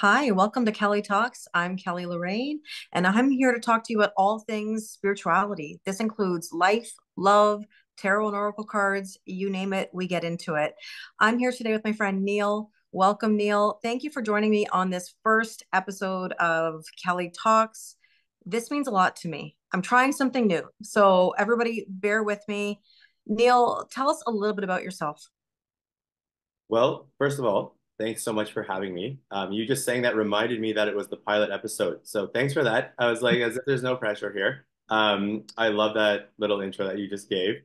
Hi, welcome to Kelly Talks. I'm Kelly Lorraine, and I'm here to talk to you about all things spirituality. This includes life, love, tarot and oracle cards, you name it, we get into it. I'm here today with my friend Neil. Welcome, Neil. Thank you for joining me on this first episode of Kelly Talks. This means a lot to me. I'm trying something new, so everybody bear with me. Neil, tell us a little bit about yourself. Well, first of all, thanks so much for having me. You just saying that reminded me that it was the pilot episode. So thanks for that. I was like, as if there's no pressure here. I love that little intro that you just gave.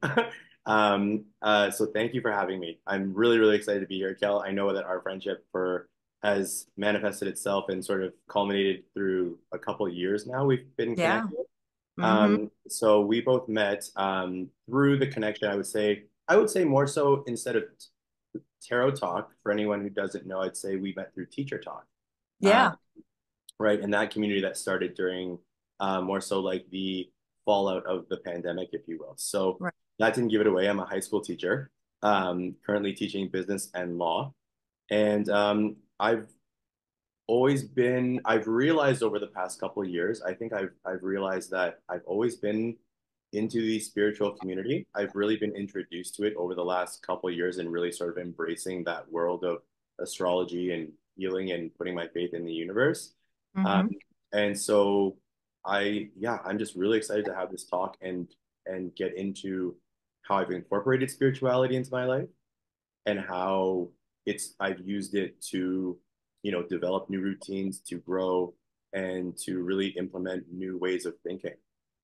So thank you for having me. I'm really, really excited to be here, Kel. I know that our friendship for has manifested itself and sort of culminated through a couple of years now. We've been Yeah. connected. Mm-hmm. So we both met through the connection, I would say more so instead of Tarot Talk, for anyone who doesn't know, I'd say we met through Teacher Talk, uh, Yeah. right? And that community that started during more so like the fallout of the pandemic, if you will. So Right. that didn't give it away. I'm a high school teacher, currently teaching business and law. And I've realized over the past couple of years, I think I've realized that I've always been into the spiritual community. I've really been introduced to it over the last couple of years and really sort of embracing that world of astrology and healing and putting my faith in the universe. Um, Mm-hmm. and so I'm just really excited to have this talk and get into how I've incorporated spirituality into my life and how I've used it to, develop new routines, to grow, and to really implement new ways of thinking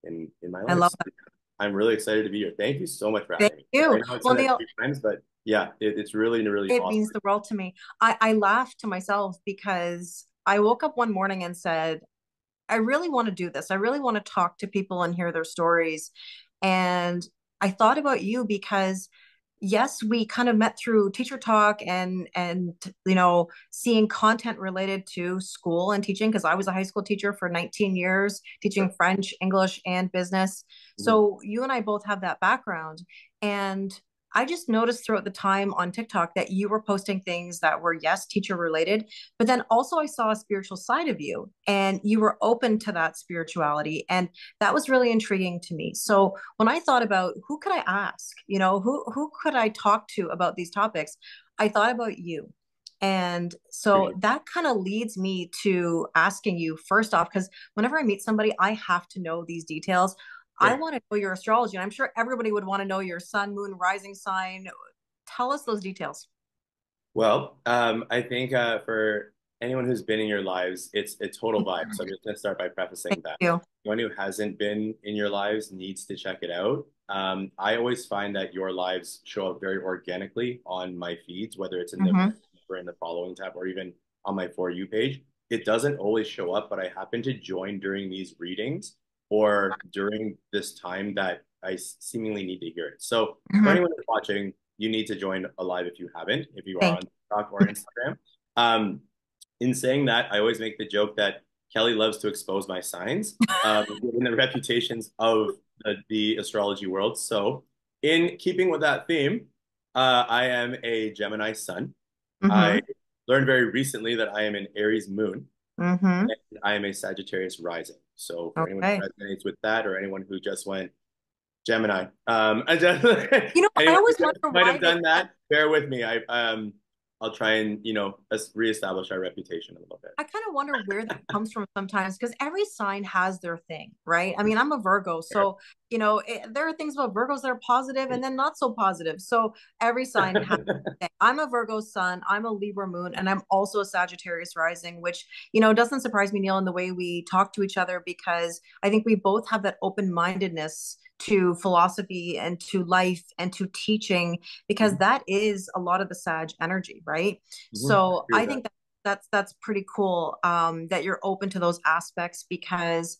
in my I life. love So I'm really excited to be here. Thank you so much for Thank having me. I you. know I've Well, said that a Neil, few times, but yeah, it's really, really it awesome. means the world to me. I laughed to myself because I woke up one morning and said, I really want to do this. I really want to talk to people and hear their stories. And I thought about you because yes, we kind of met through teacher talk and seeing content related to school and teaching because I was a high school teacher for 19 years, teaching French, English, and business. Mhm. So you and I both have that background. And I just noticed throughout the time on TikTok that you were posting things that were, yes, teacher related, but then also I saw a spiritual side of you and you were open to that spirituality. And that was really intriguing to me. So when I thought about who could I ask, who could I talk to about these topics, I thought about you. And so Appreciate that kind of leads me to asking you first off, because whenever I meet somebody, I have to know these details. it. I Sure. want to know your astrology. And I'm sure everybody would want to know your sun, moon, rising sign. Tell us those details. Well, I think for anyone who's been in your lives, it's a total vibe. So I'm just going to start by prefacing Thank that. you. Anyone who hasn't been in your lives needs to check it out. I always find that your lives show up very organically on my feeds, whether it's in the Mm-hmm. or in the following tab or even on my For You page. It doesn't always show up, but I happen to join during these readings or during this time that I seemingly need to hear it. So for Mm-hmm. anyone who's watching, you need to join a live if you haven't, if you are Thank on TikTok or Instagram. Um, in saying that, I always make the joke that Kelly loves to expose my signs, given the reputations of the astrology world. So, in keeping with that theme, I am a Gemini sun. you. I Mm-hmm. learned very recently that I am an Aries moon Mm-hmm. and I am a Sagittarius rising. So, for anyone Okay. who resonates with that or anyone who just went Gemini. I just I anyone who always just wonder might why have they. done that, bear with me. I'll try and reestablish our reputation a little bit. I kind of wonder where that comes from sometimes because every sign has their thing, right? I mean, I'm a Virgo, Sure. so there are things about Virgos that are positive and then not so positive. So every sign has. I'm a Virgo sun, I'm a Libra moon, and I'm also a Sagittarius rising, which doesn't surprise me, Neil, in the way we talk to each other because I think we both have that open mindedness to philosophy and to life and to teaching because Mhm. that is a lot of the Sag energy, right? I So agree I with that. think that's pretty cool that you're open to those aspects because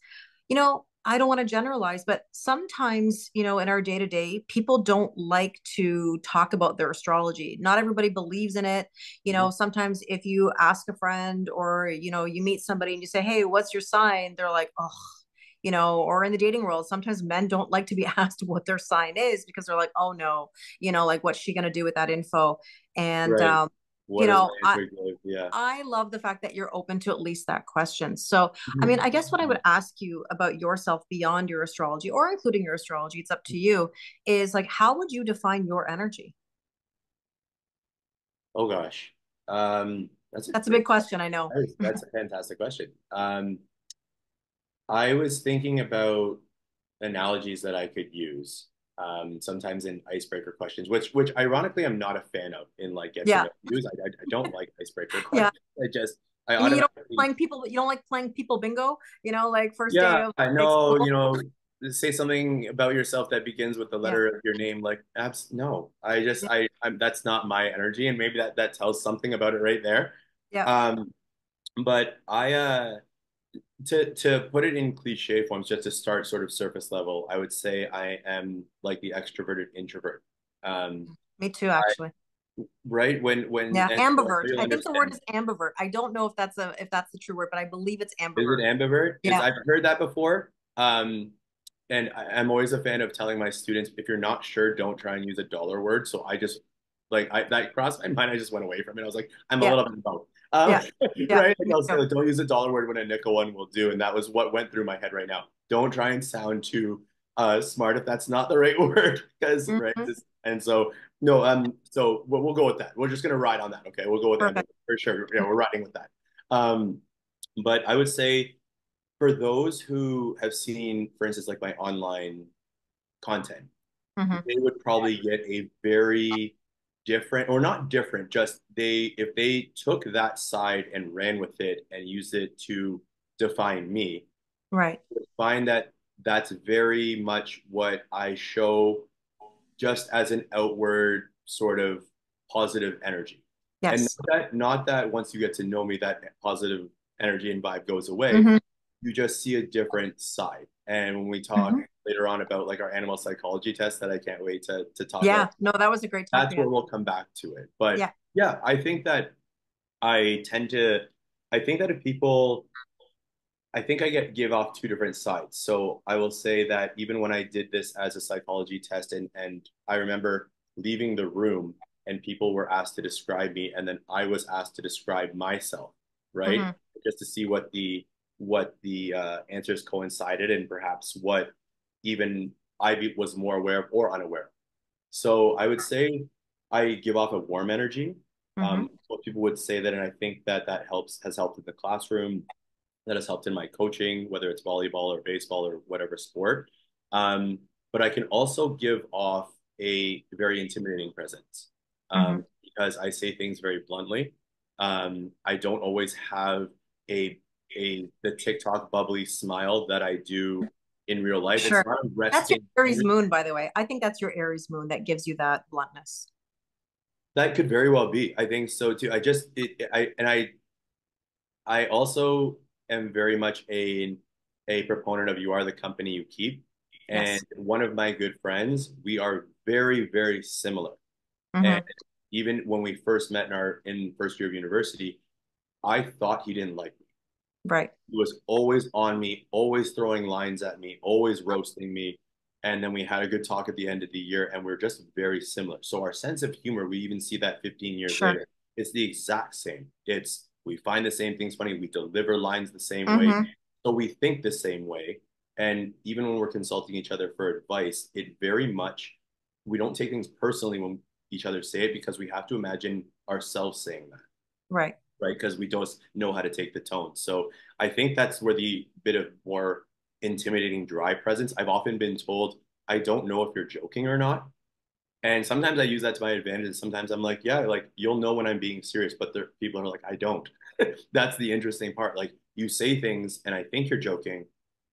I don't want to generalize, but sometimes, in our day to day, people don't like to talk about their astrology. Not everybody believes in it. Mhm. Sometimes if you ask a friend or, you meet somebody and you say, hey, what's your sign? They're like, oh, or in the dating world, sometimes men don't like to be asked what their sign is because they're like, oh no, like what's she going to do with that info? And Right. You What is my know, answer, Dave? Yeah. I love the fact that you're open to at least that question. So, I mean, Mhm. I guess what I would ask you about yourself beyond your astrology or including your astrology, it's up to you, is like, how would you define your energy? Oh gosh. That's a That's a great, big question, I know. that's a fantastic question. I was thinking about analogies that I could use, sometimes in icebreaker questions, which ironically I'm not a fan of in like yes or Yeah. no use. I don't like icebreaker Yeah. questions. I I mean, automatically you don't like playing people bingo, like first day yeah, of I like know, school. say something about yourself that begins with the Yeah. letter of your name. Like, abs no, Yeah. I'm that's not my energy, and maybe that tells something about it right there. Yeah. Um, but to put it in cliche forms, just to start sort of surface level, I would say I am like the extroverted introvert. Um, Me too, I, actually. right when Yeah. and so Ambivert. you'll I think the word understand. is ambivert. I don't know if that's the true word, but I believe it's Is it ambivert. ambivert? Because Yeah. I've heard that before. And I'm always a fan of telling my students, if you're not sure, don't try and use a dollar word. So I just like that crossed my mind. I just went away from it. I was like, I'm a Yeah. little bit of both. Yeah. Yeah. Right? Like Me I'll say, too. like, don't use a dollar word when a nickel one will do. And that was what went through my head right now. Don't try and sound too smart if that's not the right word. Because right. Mhm. And so no, so we'll go with that. We're just gonna ride on that. Okay. We'll go with ambivert Perfect. for sure. Yeah, we're riding with that. Um, but I would say for those who have seen, for instance, like my online content, Hmm. they would probably get a very different, or not different, just if they took that side and ran with it and used it to define me, Right. would find that that's very much what I show just as an outward sort of positive energy. And Yes. not that once you get to know me, that positive energy and vibe goes away. Hmm. You just see a different side. And when we talk Hmm. later on about like our animal psychology test that I can't wait to talk about, Yeah. No, that was a great that's topic. where we'll come back to it. But Yeah. yeah, I tend to, I think that if people I think I get give off two different sides. So I will say that even when I did this as a psychology test, and I remember leaving the room and people were asked to describe me, and then I was asked to describe myself, right? Hmm. Just to see what the answers coincided, and perhaps what even was more aware of or unaware of. So I would say I give off a warm energy. Hmm. Most people would say that, and I think that that has helped in the classroom, that has helped in my coaching, whether it's volleyball or baseball or whatever sport. Um, but I can also give off a very intimidating presence, Hmm. because I say things very bluntly. I don't always have a the TikTok bubbly smile that I do in real life. It's Sure. not a That's your resting Aries energy. moon, by the way. I think that's your Aries moon that gives you that bluntness. That could very well be. I think so too. I just it, I and I also am very much a proponent of you are the company you keep. And Yes. one of my good friends, we are very, very similar. And Hmm. even when we first met in first year of university, I thought he didn't like me. Right. He was always on me, always throwing lines at me, always roasting me. And then we had a good talk at the end of the year, and we're just very similar. So our sense of humor, we even see that 15 years Sure. later. It's the exact same. It's we find the same things funny, we deliver lines the same way, Hmm. so we think the same way. And even when we're consulting each other for advice, it very much we don't take things personally when each other say it, because we have to imagine ourselves saying that, Right. right? Because we don't know how to take the tone. So I think that's where the bit of more intimidating dry presence. I've often been told, I don't know if you're joking or not. And sometimes I use that to my advantage. And sometimes I'm like, yeah, like you'll know when I'm being serious, but there people are like, I don't. That's the interesting part. Like you say things and I think you're joking,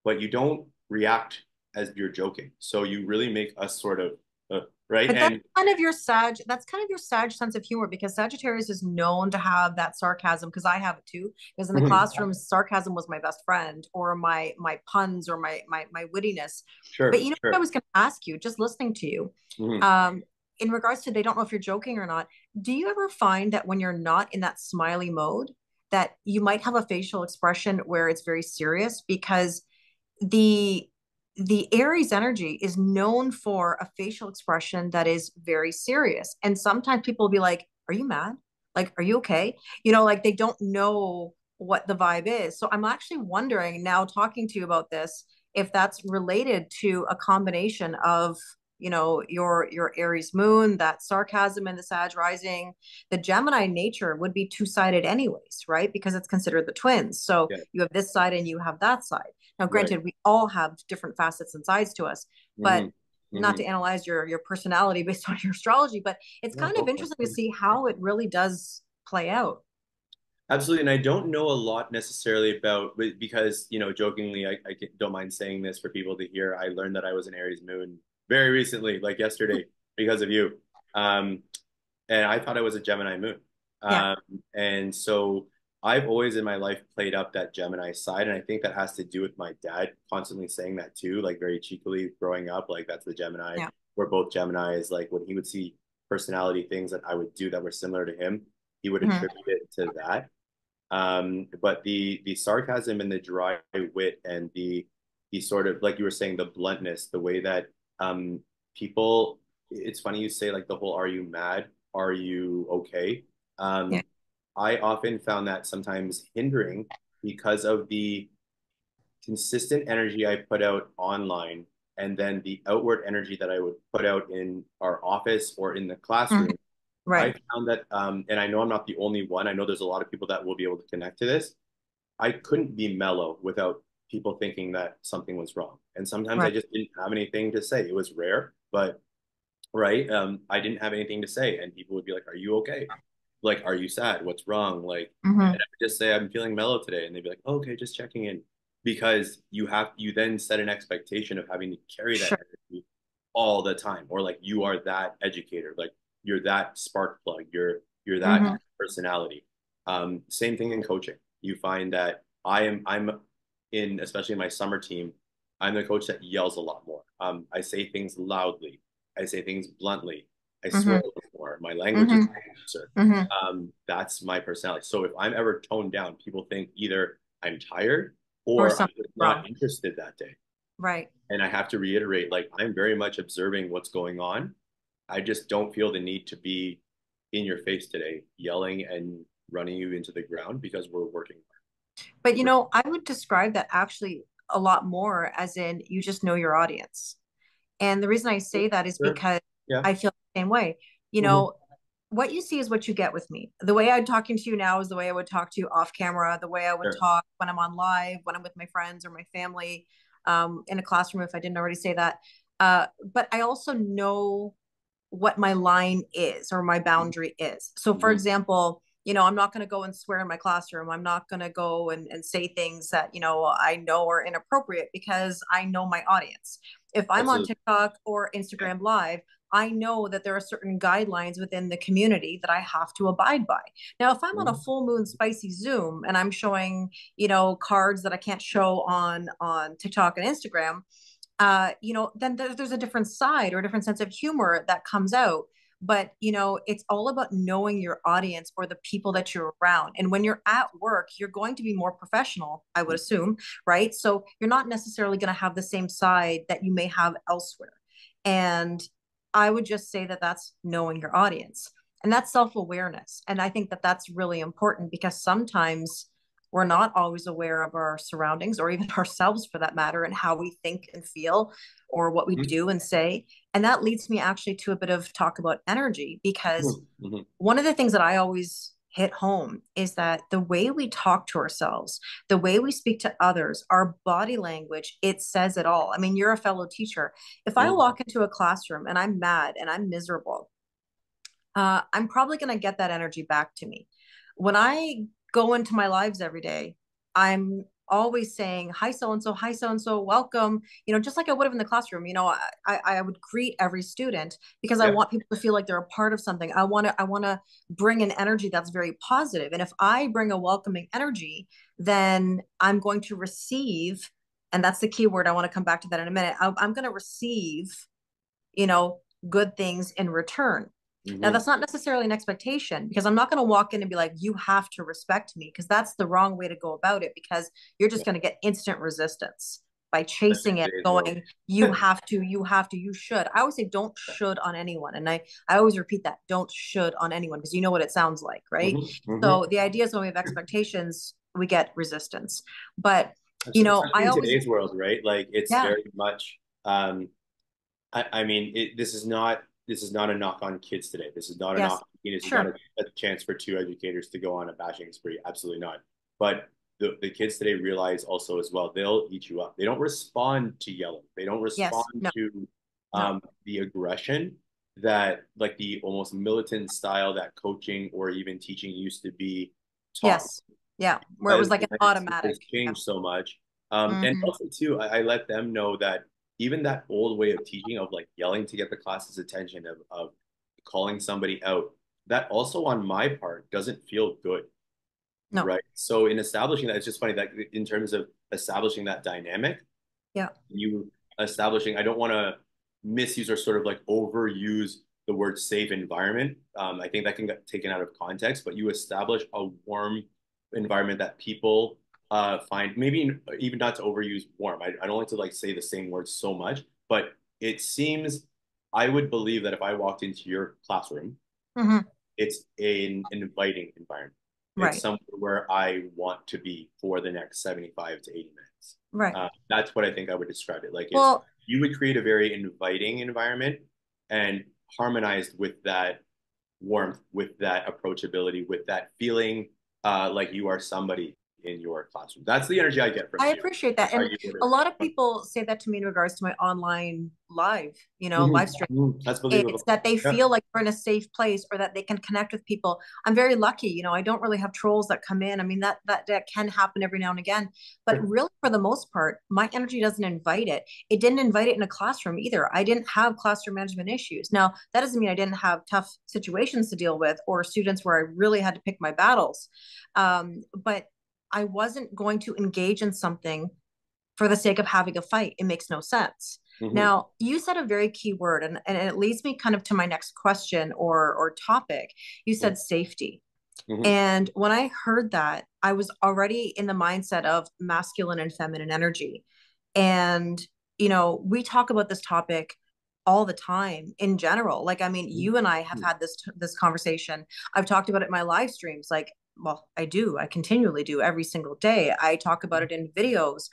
but you don't react as you're joking. So you really make us sort of right. But And that's kind of your Sag sense of humor because Sagittarius is known to have that sarcasm because I have it too. Because in the classroom, sarcasm was my best friend or my puns or my wittiness. But sure, you know what I sure. was gonna ask you, just listening to you, Mhm. um, in regards to they don't know if you're joking or not, do you ever find that when you're not in that smiley mode, that you might have a facial expression where it's very serious? Because the the Aries energy is known for a facial expression that is very serious. And sometimes people will be like, "Are you mad?" Like, are you okay? Like they don't know what the vibe is. So I'm actually wondering now, talking to you about this, if that's related to a combination of, your Aries moon, that sarcasm and the Sag rising. The Gemini nature would be two-sided anyways, right? Because it's considered the twins. So Yeah. you have this side and you have that side. Now, Right. granted, we all have different facets and sides to us, but Hmm. not Hmm. to analyze your personality based on your astrology, but it's No, kind of go for interesting to it. see how it really does play out. Absolutely. And I don't know a lot necessarily about, because, jokingly, don't mind saying this for people to hear. I learned that I was an Aries moon very recently, like yesterday, because of you. Um, and I thought I was a Gemini moon. Yeah. Um, and so I've always in my life played up that Gemini side. And I think that has to do with my dad constantly saying that too, like very cheekily growing up, like that's the Gemini. Yeah. We're both Geminis. Like when he would see personality things that I would do that were similar to him, he would Hmm. attribute it to that. But the sarcasm and the dry wit and the sort of like you were saying, the bluntness, the way that people, it's funny you say like the whole "Are you mad? Are you okay?" Yeah. Um, I often found that sometimes hindering because of the consistent energy I put out online and then the outward energy that I would put out in our office or in the Hmm. classroom. I Right. found that, and I know I'm not the only one. I know there's a lot of people that will be able to connect to this. I couldn't be mellow without people thinking that something was wrong. And sometimes I Right. just didn't have anything to say. It was rare, but right, I didn't have anything to say. And people would be like, "Are you okay? Like, are you sad? What's wrong?" Like, Hmm. and I would just say, "I'm feeling mellow today." And they'd be like, oh, "Okay, just checking in." Because you then set an expectation of having to carry that Sure. energy all the time, or like you are that educator, like you're that spark plug, you're that Hmm. personality. Same thing in coaching. You find that I'm in, especially in my summer team, I'm the coach that yells a lot more. I say things loudly. I say things bluntly. I swear Hmm. a little more. My language is Hmm. looser. Hmm. That's my personality. So if I'm ever toned down, people think either I'm tired Or or I'm something just not wrong. interested that day. Right. And I have to reiterate, like, I'm very much observing what's going on. I just don't feel the need to be in your face today, yelling and running you into the ground because we're working. But I would describe that actually a lot more as in you just know your audience. And the reason I say that is Sure. because Yeah. I feel the same way. You Mm-hmm. know, what you see is what you get with me. The way I'm talking to you now is the way I would talk to you off camera, the way I would Sure. talk when I'm on live, when I'm with my friends or my family, in a classroom, if I didn't already say that. But I also know what my line is or my boundary is. So, for Mm-hmm. example, I'm not going to go and swear in my classroom. I'm not going to go and say things that, I know are inappropriate because I know my audience. If I'm on Absolutely. TikTok or Yeah. Instagram Live, I know that there are certain guidelines within the community that I have to abide by. Now, if I'm on a Mm-hmm. full moon spicy Zoom and I'm showing, cards that I can't show on TikTok and Instagram, then there's a different side or a different sense of humor that comes out. But it's all about knowing your audience or the people that you're around. And when you're at work, you're going to be more professional, I would assume, right? So you're not necessarily going to have the same side that you may have elsewhere. And I would just say that that's knowing your audience, and that's self-awareness. And I think that that's really important because sometimes we're not always aware of our surroundings or even ourselves for that matter and how we think and feel or what we do and say. And that leads me actually to a bit of talk about energy, because Mm-hmm. one of the things that I always hit home is that the way we talk to ourselves, the way we speak to others, our body language, it says it all. I mean, you're a fellow teacher. If I Mm-hmm. walk into a classroom and I'm mad and I'm miserable, I'm probably going to get that energy back to me. When I go into my lives every day, I'm always saying, hi, so and so, welcome, just like I would have in the classroom. I would greet every student because I Yeah. want people to feel like they're a part of something. I want to bring an energy that's very positive. And if I bring a welcoming energy, then I'm going to receive, and that's the key word. I want to come back to that in a minute. I'm going to receive, you know, good things in return. Now, Mm-hmm. that's not necessarily an expectation because I'm not going to walk in and be like, you have to respect me, because that's the wrong way to go about it, because you're just Yeah. going to get instant resistance. by chasing it, Today's world. going, you have to, you have to, you should. I always say don't should on anyone. And I always repeat that, don't should on anyone, because you know what it sounds like, right? Hmm. Hmm. So the idea is when we have expectations, we get resistance. But Especially I in always, today's world, right? Like it's yeah, very much I mean, this is not a knock on kids today. This is not a yes, knock. This is not sure. a chance for two educators to go on a bashing spree. Absolutely not. But the kids today realize also as well, they'll eat you up. They don't respond to yelling. They don't Yes, respond no, to no, the aggression that like the almost militant style that coaching or even teaching used to be taught yes, yeah, where it was because like an it automatic. has Yeah. changed so much. And Hmm. also too, I let them know that even that old way of teaching of like yelling to get the class's attention, of calling somebody out, that also on my part doesn't feel good, No, right? So in establishing that, it's just funny that in terms of establishing that dynamic, yeah, you establishing, I don't want to misuse or sort of like overuse the word safe environment. I think that can get taken out of context, but you establish a warm environment that people find, maybe even not to overuse warm. I don't like to like say the same word so much, but it seems, I would believe that if I walked into your classroom, hmm, it's an inviting environment. It's right, somewhere where I want to be for the next 75 to 80 minutes. right. That's what I think I would describe it. Like it's, Well, you would create a very inviting environment and harmonized with that warmth, with that approachability, with that feeling like you are somebody in your classroom. That's the energy I get from I you. appreciate that. That's how And you would a lot of have. people say that to me in regards to my online live, live Mhm. stream. Mhm. That's It's believable. that they Yeah. feel like they're in a safe place or that they can connect with people. I'm very lucky, I don't really have trolls that come in. I mean, that can happen every now and again, but Sure. really for the most part, my energy doesn't invite it. It didn't invite it in a classroom either. I didn't have classroom management issues. Now, that doesn't mean I didn't have tough situations to deal with or students where I really had to pick my battles. But I wasn't going to engage in something for the sake of having a fight. It makes no sense. Hmm. Now, you said a very key word, and it leads me kind of to my next question or topic. You said safety. Hmm. And when I heard that, I was already in the mindset of masculine and feminine energy. And, we talk about this topic all the time in general. Like, I mean, you and I have Hmm. had this conversation. I've talked about it in my live streams. Like, well, I continually do every single day. I talk about it in videos.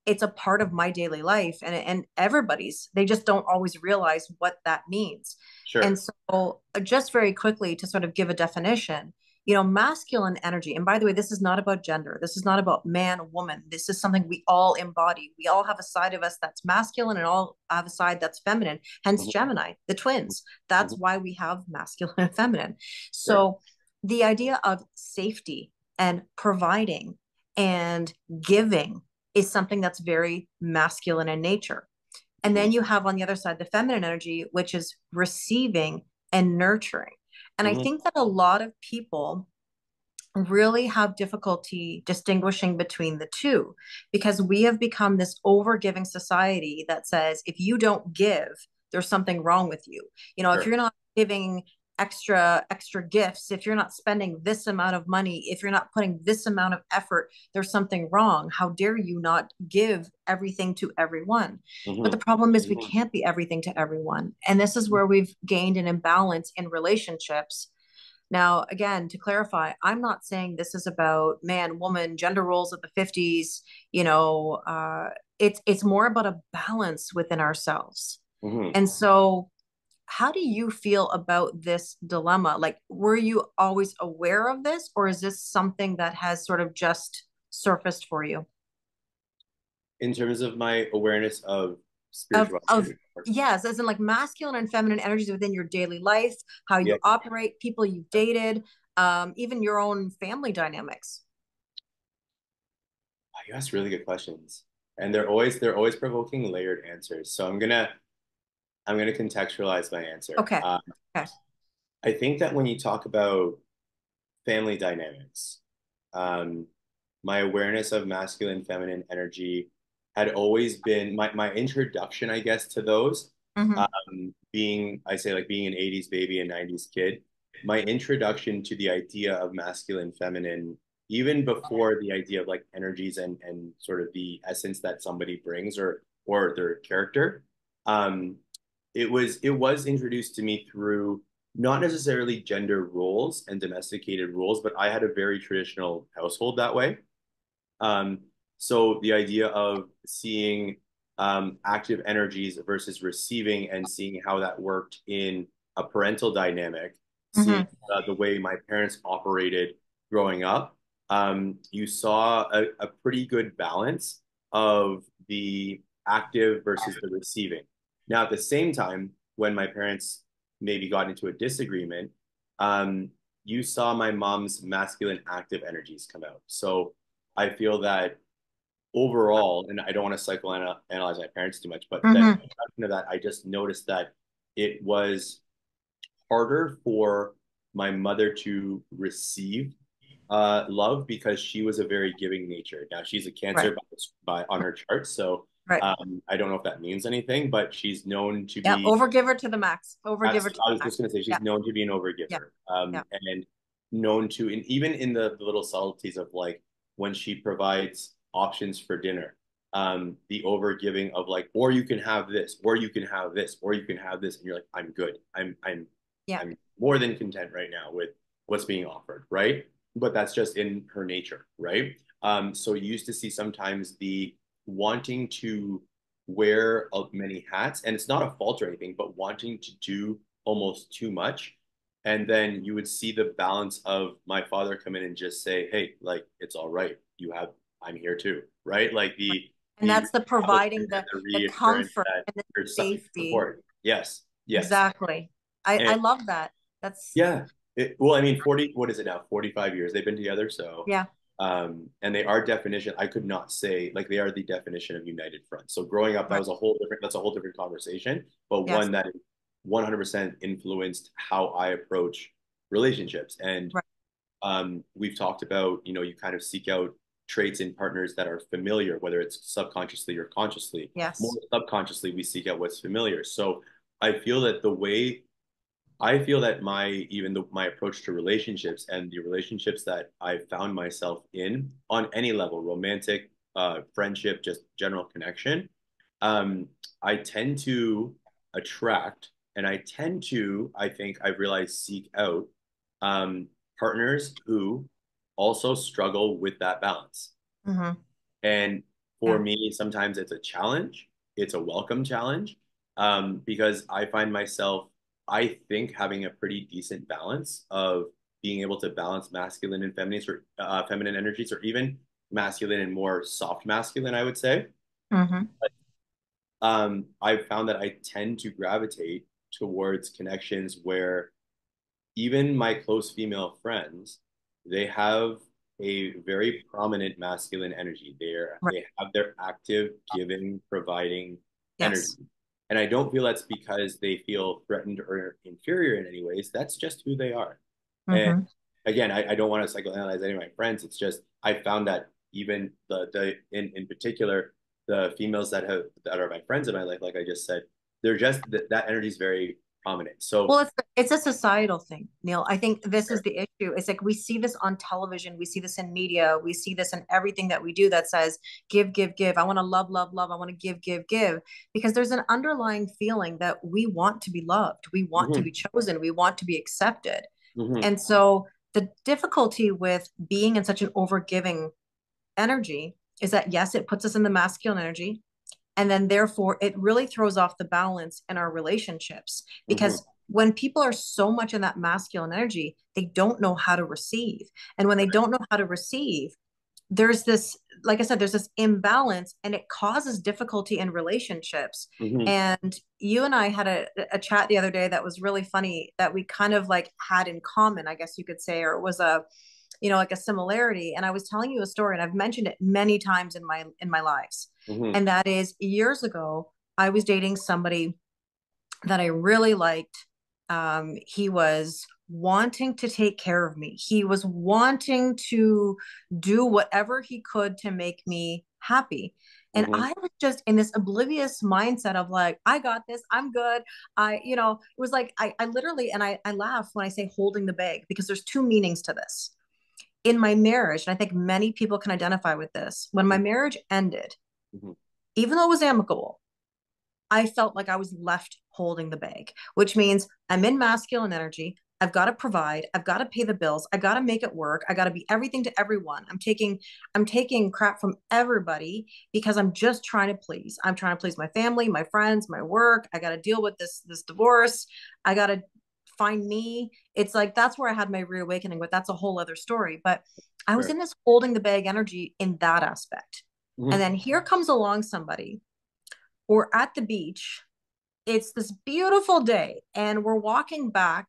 It's a part of my daily life, and everybody's. They just don't always realize what that means. And Sure. so, just very quickly to sort of give a definition, masculine energy. And by the way, this is not about gender. This is not about man, woman. This is something we all embody. We all have a side of us that's masculine and all have a side that's feminine, hence Hmm. Gemini, the twins. That's Hmm. why we have masculine and feminine. Sure. So the idea of safety and providing and giving is something that's very masculine in nature. And Hmm. then you have on the other side the feminine energy, which is receiving and nurturing. And I Hmm. think that a lot of people really have difficulty distinguishing between the two because we have become this overgiving society that says if you don't give, there's something wrong with you. If Sure. you're not giving extra gifts, if you're not spending this amount of money, if you're not putting this amount of effort, there's something wrong. How dare you not give everything to everyone? But the Hmm. problem is we Hmm. can't be everything to everyone. And this is where we've gained an imbalance in relationships. Now, again, to clarify, I'm not saying this is about man, woman, gender roles of the 50s. It's more about a balance within ourselves. Hmm. And so, how do you feel about this dilemma? Like, were you always aware of this, or is this something that has sort of just surfaced for you? In terms of my awareness of Of spirituality, yes, as in like masculine and feminine energies within your daily life, how yeah, you operate, people you've dated, even your own family dynamics. you ask really good questions, and they're always provoking layered answers. So I'm gonna contextualize my answer. Okay. Okay. I think that when you talk about family dynamics, um, my awareness of masculine, feminine energy had always been my introduction, I guess, to those. Hmm. Being, I say, like being an 80s baby and 90s kid, my introduction to the idea of masculine, feminine even before the idea of like energies and sort of the essence that somebody brings or their character. Um, it was introduced to me through not necessarily gender roles and domesticated rules, but I had a very traditional household that way. Um, so the idea of seeing active energies versus receiving and seeing how that worked in a parental dynamic, seeing Hmm. the way my parents operated growing up, you saw a pretty good balance of the active versus the receiving. Now, at the same time, when my parents maybe got into a disagreement, um, you saw my mom's masculine active energies come out. So I feel that overall, and I don't want to psychoanalyze my parents too much, but that Hmm. that I just noticed that it was harder for my mother to receive love because she was a very giving nature. Now she's a Right. Cancer by on her chart, so Right. I don't know if that means anything, but she's known to Yeah. be. Overgiver to the max. Overgiver to I the was just max. going to say Yeah. she's known to be an Yeah. overgiver, Yeah. and known to, and even in the little subtleties of like when she provides options for dinner, the overgiving of like, or you can have this, or you can have this, or you can have this, and you're like, I'm good, Yeah. I'm more than content right now with what's being offered, right? But that's just in her nature, right? So you used to see sometimes the wanting to wear many hats, and it's not a fault or anything, but wanting to do almost too much. And then you would see the balance of my father come in and just say, "Hey, like it's all right. You have, I'm here too, right?" Like Right. And the that's the establishment providing and the the reassurance comfort that and the there's safety. support. Yes, yes, Exactly. and I love that. That's yeah. Well, I mean, 40, what is it now? 45 years they've been together. So, yeah. and they are definition, I could not say like they are the definition of united front. So growing up, Right. that's a whole different conversation, but Yes. one that 100% influenced how I approach relationships. And Right. we've talked about, you kind of seek out traits in partners that are familiar, whether it's subconsciously or consciously. More Yes. subconsciously, we seek out what's familiar. So I feel that my approach to relationships and the relationships that I found myself in on any level, romantic, friendship, just general connection, um, I tend to attract and I think I've realized, seek out um, partners who also struggle with that balance. Hmm. And for Yeah. me, sometimes it's a challenge. It's a welcome challenge because I find myself, I think, having a pretty decent balance of being able to balance masculine and feminine energies, or even masculine and more soft masculine, I would say. Hmm. I've found that I tend to gravitate towards connections where even my close female friends, they have a very prominent masculine energy. Right. They have their active, giving, providing energy. Yes. And I don't feel that's because they feel threatened or inferior in any ways. That's just who they are. And Hmm. again, I don't want to psychoanalyze any of my friends. It's just I found that even the in particular the females that are my friends in my life, like I just said, they're just that energy is very prominent. So Well, it's a societal thing, Neil. I think this is the issue. It's like we see this on television, we see this in media, we see this in everything that we do that says give, give, give. I want to love, love, love. I want to give, give, give. Because there's an underlying feeling that we want to be loved, we want to mhm, be chosen, we want to be accepted. mhm, And so the difficulty with being in such an overgiving energy is that yes, it puts us in the masculine energy. And then therefore it really throws off the balance in our relationships mhm. because when people are so much in that masculine energy, they don't know how to receive. And when they don't know how to receive, there's this, like I said, there's this imbalance and it causes difficulty in relationships. Mhm, And you and I had a chat the other day that was really funny that we kind of like had in common, I guess you could say, or it was a, like a similarity. And I was telling you a story and I've mentioned it many times in my lives. mhm, And that is years ago, I was dating somebody that I really liked. He was wanting to take care of me. He was wanting to do whatever he could to make me happy. And mhm, I was just in this oblivious mindset of like, I got this, I'm good. It was like I literally, and I laugh when I say holding the bag because there's two meanings to this. in my marriage, and I think many people can identify with this, when my marriage ended, Mhm. even though it was amicable, I felt like I was left holding the bag, which means I'm in masculine energy. I've got to provide. I've got to pay the bills. I got to make it work. I got to be everything to everyone. I'm taking crap from everybody because I'm just trying to please. I'm trying to please my family, my friends, my work. I got to deal with this divorce. I got to find me. It's like that's where I had my reawakening, but that's a whole other story. But I was Sure. in this holding the bag energy in that aspect. And Mhm. then here comes along somebody. We're at the beach. It's this beautiful day, and we're walking back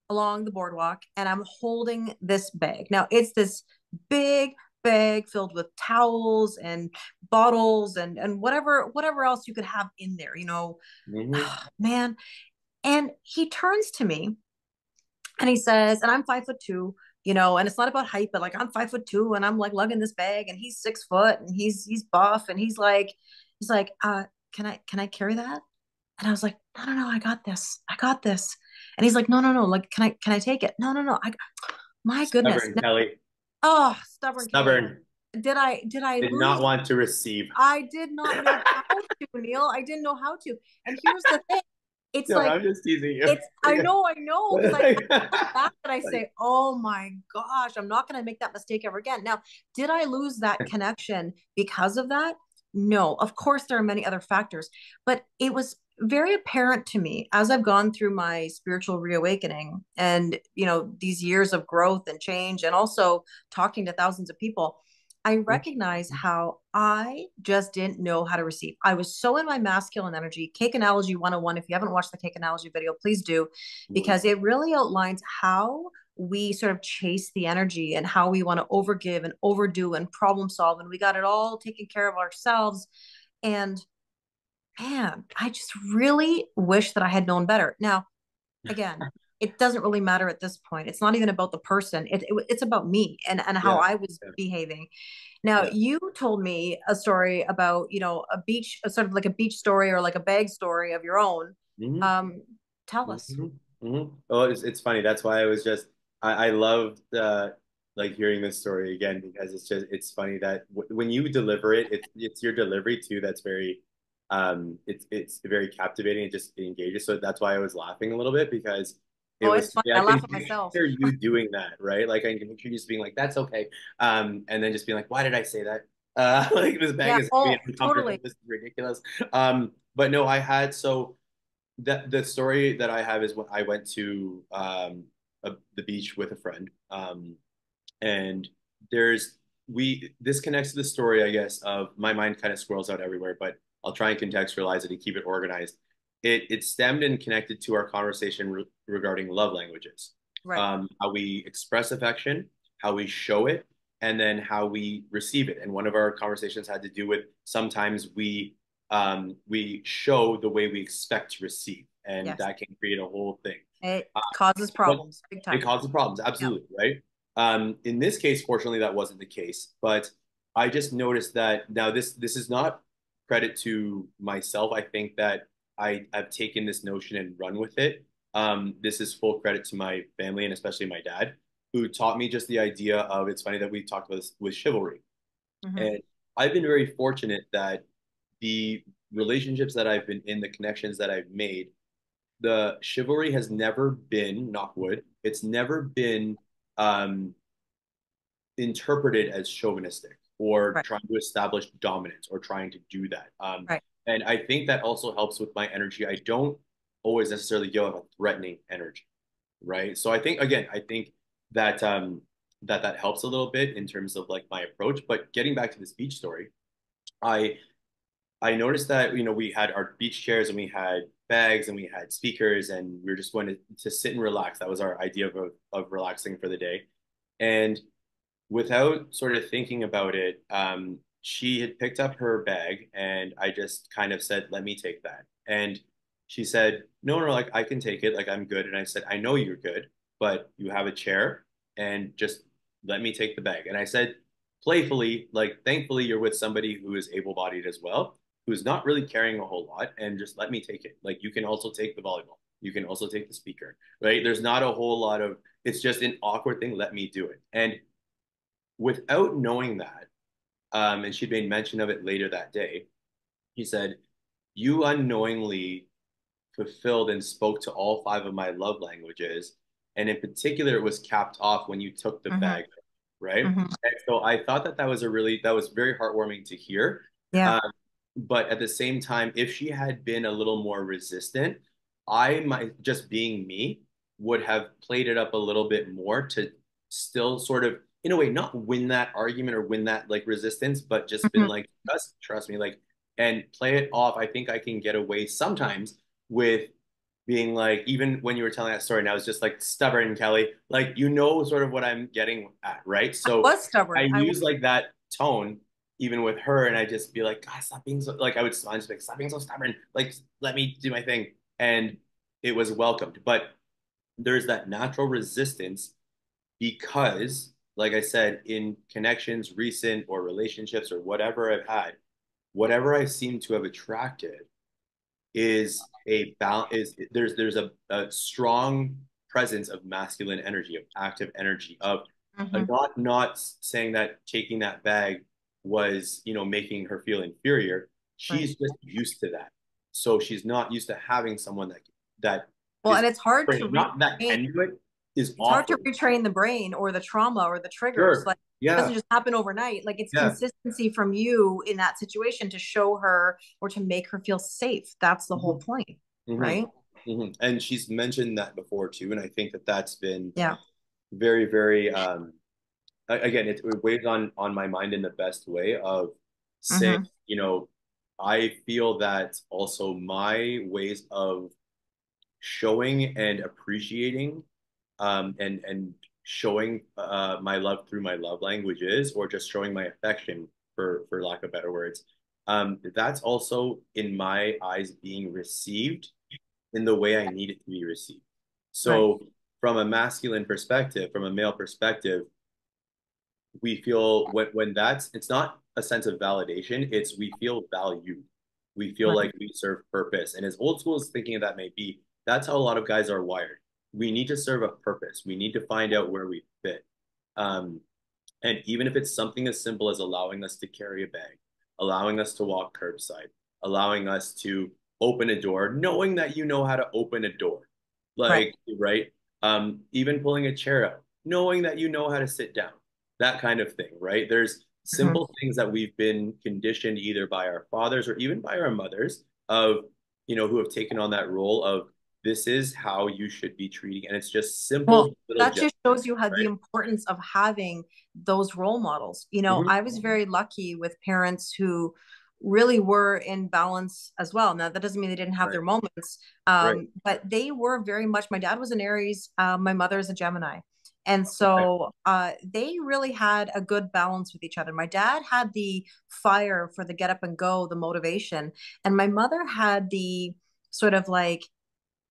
along the boardwalk, and I'm holding this bag. Now, it's this big bag filled with towels and bottles and whatever else you could have in there, Mhm. man. And he turns to me and he says, and I'm 5'2", and it's not about height, but like I'm 5'2", and I'm like lugging this bag, and he's 6 foot, and he's buff, and he's like, can I carry that? And I was like, no, no, no, I got this. I got this. And he's like, no, no, no. Like, can I take it? No, no, no. My goodness. Stubborn, No, Kelly. oh, stubborn Kelly. Stubborn. Did I Did lose? not want to receive. I did not know how to, Neil. I didn't know how to. And here's the thing. It's No, like, I'm just teasing you. I know, because I look back and I Like, say, oh my gosh, I'm not going to make that mistake ever again. Now, did I lose that connection because of that? No, of course, there are many other factors, but it was very apparent to me as I've gone through my spiritual reawakening and, these years of growth and change, and also talking to thousands of people. I recognize how I just didn't know how to receive. I was so in my masculine energy. Cake Analogy 101. If you haven't watched the Cake Analogy video, please do, because it really outlines how we sort of chase the energy and how we want to overgive and overdo and problem solve. And we got it all taken care of ourselves. And man, I just really wish that I had known better. Now, again, it doesn't really matter at this point. It's not even about the person. It's about me and how yeah, I was yeah, behaving. Now, yeah. you told me a story about, a beach, a sort of like a beach story or like a bag story of your own. Mhm. Um, Tell us. Mhm. Mhm. Oh, it's funny. That's why I was just I loved like hearing this story again because it's funny that when you deliver it, it's your delivery too that's very it's very captivating. It just engages. So that's why I was laughing a little bit because it Oh, was it's funny. I I laugh can at myself. picture you doing that, right? Like I can picture you just being like, that's okay. And then just being like, why did I say that? Like this bag Yeah. is heavy Oh, and uncomfortable. totally. This is ridiculous. But no, I had so that the story that I have is when I went to the beach with a friend, and there's we this connects to the story, I guess, of my mind kind of swirls out everywhere, but I'll try and contextualize it and keep it organized. It stemmed and connected to our conversation regarding love languages, Right. how we express affection, how we show it, and then how we receive it. And one of our conversations had to do with sometimes we show the way we expect to receive, and Yes. that can create a whole thing. It Uh, causes but problems big it time. causes problems, Yeah. absolutely, right? In this case, fortunately, that wasn't the case. But I just noticed that now this is not credit to myself. I think that I've taken this notion and run with it. This is full credit to my family and especially my dad, who taught me just the idea of it's funny that we talked about this with chivalry. Hmm. And I've been very fortunate that the relationships that I've been in, the connections that I've made, the chivalry has never been, knock wood, it's never been um, interpreted as chauvinistic or Right. trying to establish dominance or trying to do that. Right. And I think that also helps with my energy. I don't always necessarily give off a threatening energy, right? So I think again, I think that that helps a little bit in terms of like my approach. But getting back to this beach story, I I noticed that we had our beach chairs and we had bags and we had speakers and we were just going to sit and relax. That was our idea of relaxing for the day. And without sort of thinking about it, she had picked up her bag and I just kind of said, "Let me take that." And she said, "No, no, like I can take it. Like I'm good." And I said, "I know you're good, but you have a chair and just let me take the bag." And I said playfully, like, thankfully you're with somebody who is able-bodied as well, who's not really carrying a whole lot, and just let me take it. Like you can also take the volleyball. You can also take the speaker, right? There's not a whole lot of, it's just an awkward thing. Let me do it. And without knowing that, and she'd made mention of it later that day, he said, "You unknowingly fulfilled and spoke to all five of my love languages. And in particular, it was capped off when you took the Mm-hmm. bag, right?" Mm-hmm. And so I thought that that was very heartwarming to hear. Yeah. Um, but at the same time, if she had been a little more resistant, I might, just being me, would have played it up a little bit more to still sort of, in a way, not win that argument or win that like resistance, but just been Mm-hmm. like, trust me, like, and play it off. I think I can get away sometimes with being like, even when you were telling that story, and I was just like, stubborn, Kelly, like, sort of what I'm getting at, right? I So was I stubborn. I was. use like that tone even with her, and I just be like, God, stop being so, like, I would smile and just be like, stop being so stubborn, like, let me do my thing. And it was welcomed. But there's that natural resistance because, like I said, in connections, recent or relationships or whatever I've had, whatever I seem to have attracted is a balance, is there's a strong presence of masculine energy, of active energy, of Mm-hmm. not saying that taking that bag was, making her feel inferior. Right. She's just used to that. So she's not used to having someone that Well, is and it's hard to not that retrain. can do it, is It's hard to offering. retrain the brain or the trauma or the triggers. Sure. Like it doesn't Yeah. just happen overnight. Like it's Yeah. consistency from you in that situation to show her or to make her feel safe. That's the whole Hmm. point, Hmm. right? Hmm. And she's mentioned that before too, and I think that that's been Yeah. very, very again, it weighs on my mind in the best way of saying, Mm-hmm. you know, I feel that also my ways of showing and appreciating, and showing my love through my love languages, or just showing my affection, for lack of better words, that's also in my eyes being received in the way I need it to be received. Right. So from a masculine perspective, from a male perspective, we feel, when that's, it's not a sense of validation, it's we feel valued. We feel Right. like we serve purpose. And as old school as thinking of that may be, that's how a lot of guys are wired. We need to serve a purpose. We need to find out where we fit. Um, and even if it's something as simple as allowing us to carry a bag, allowing us to walk curbside, allowing us to open a door, knowing that you know how to open a door, Right. like, right? Even pulling a chair up, knowing that you know how to sit down, that kind of thing, right? There's Mm-hmm. simple things that we've been conditioned either by our fathers or even by our mothers of, who have taken on that role of, this is how you should be treating. And it's just Well, simple little that gestures, just shows you how the right? importance of having those role models. You know, Hmm. I was very lucky with parents who really were in balance as well. Now, that doesn't mean they didn't have Right, their moments, right. but they were very much. My dad was an Aries, my mother is a Gemini. And Okay. so they really had a good balance with each other. My dad had the fire for the get up and go, the motivation. And my mother had the sort of like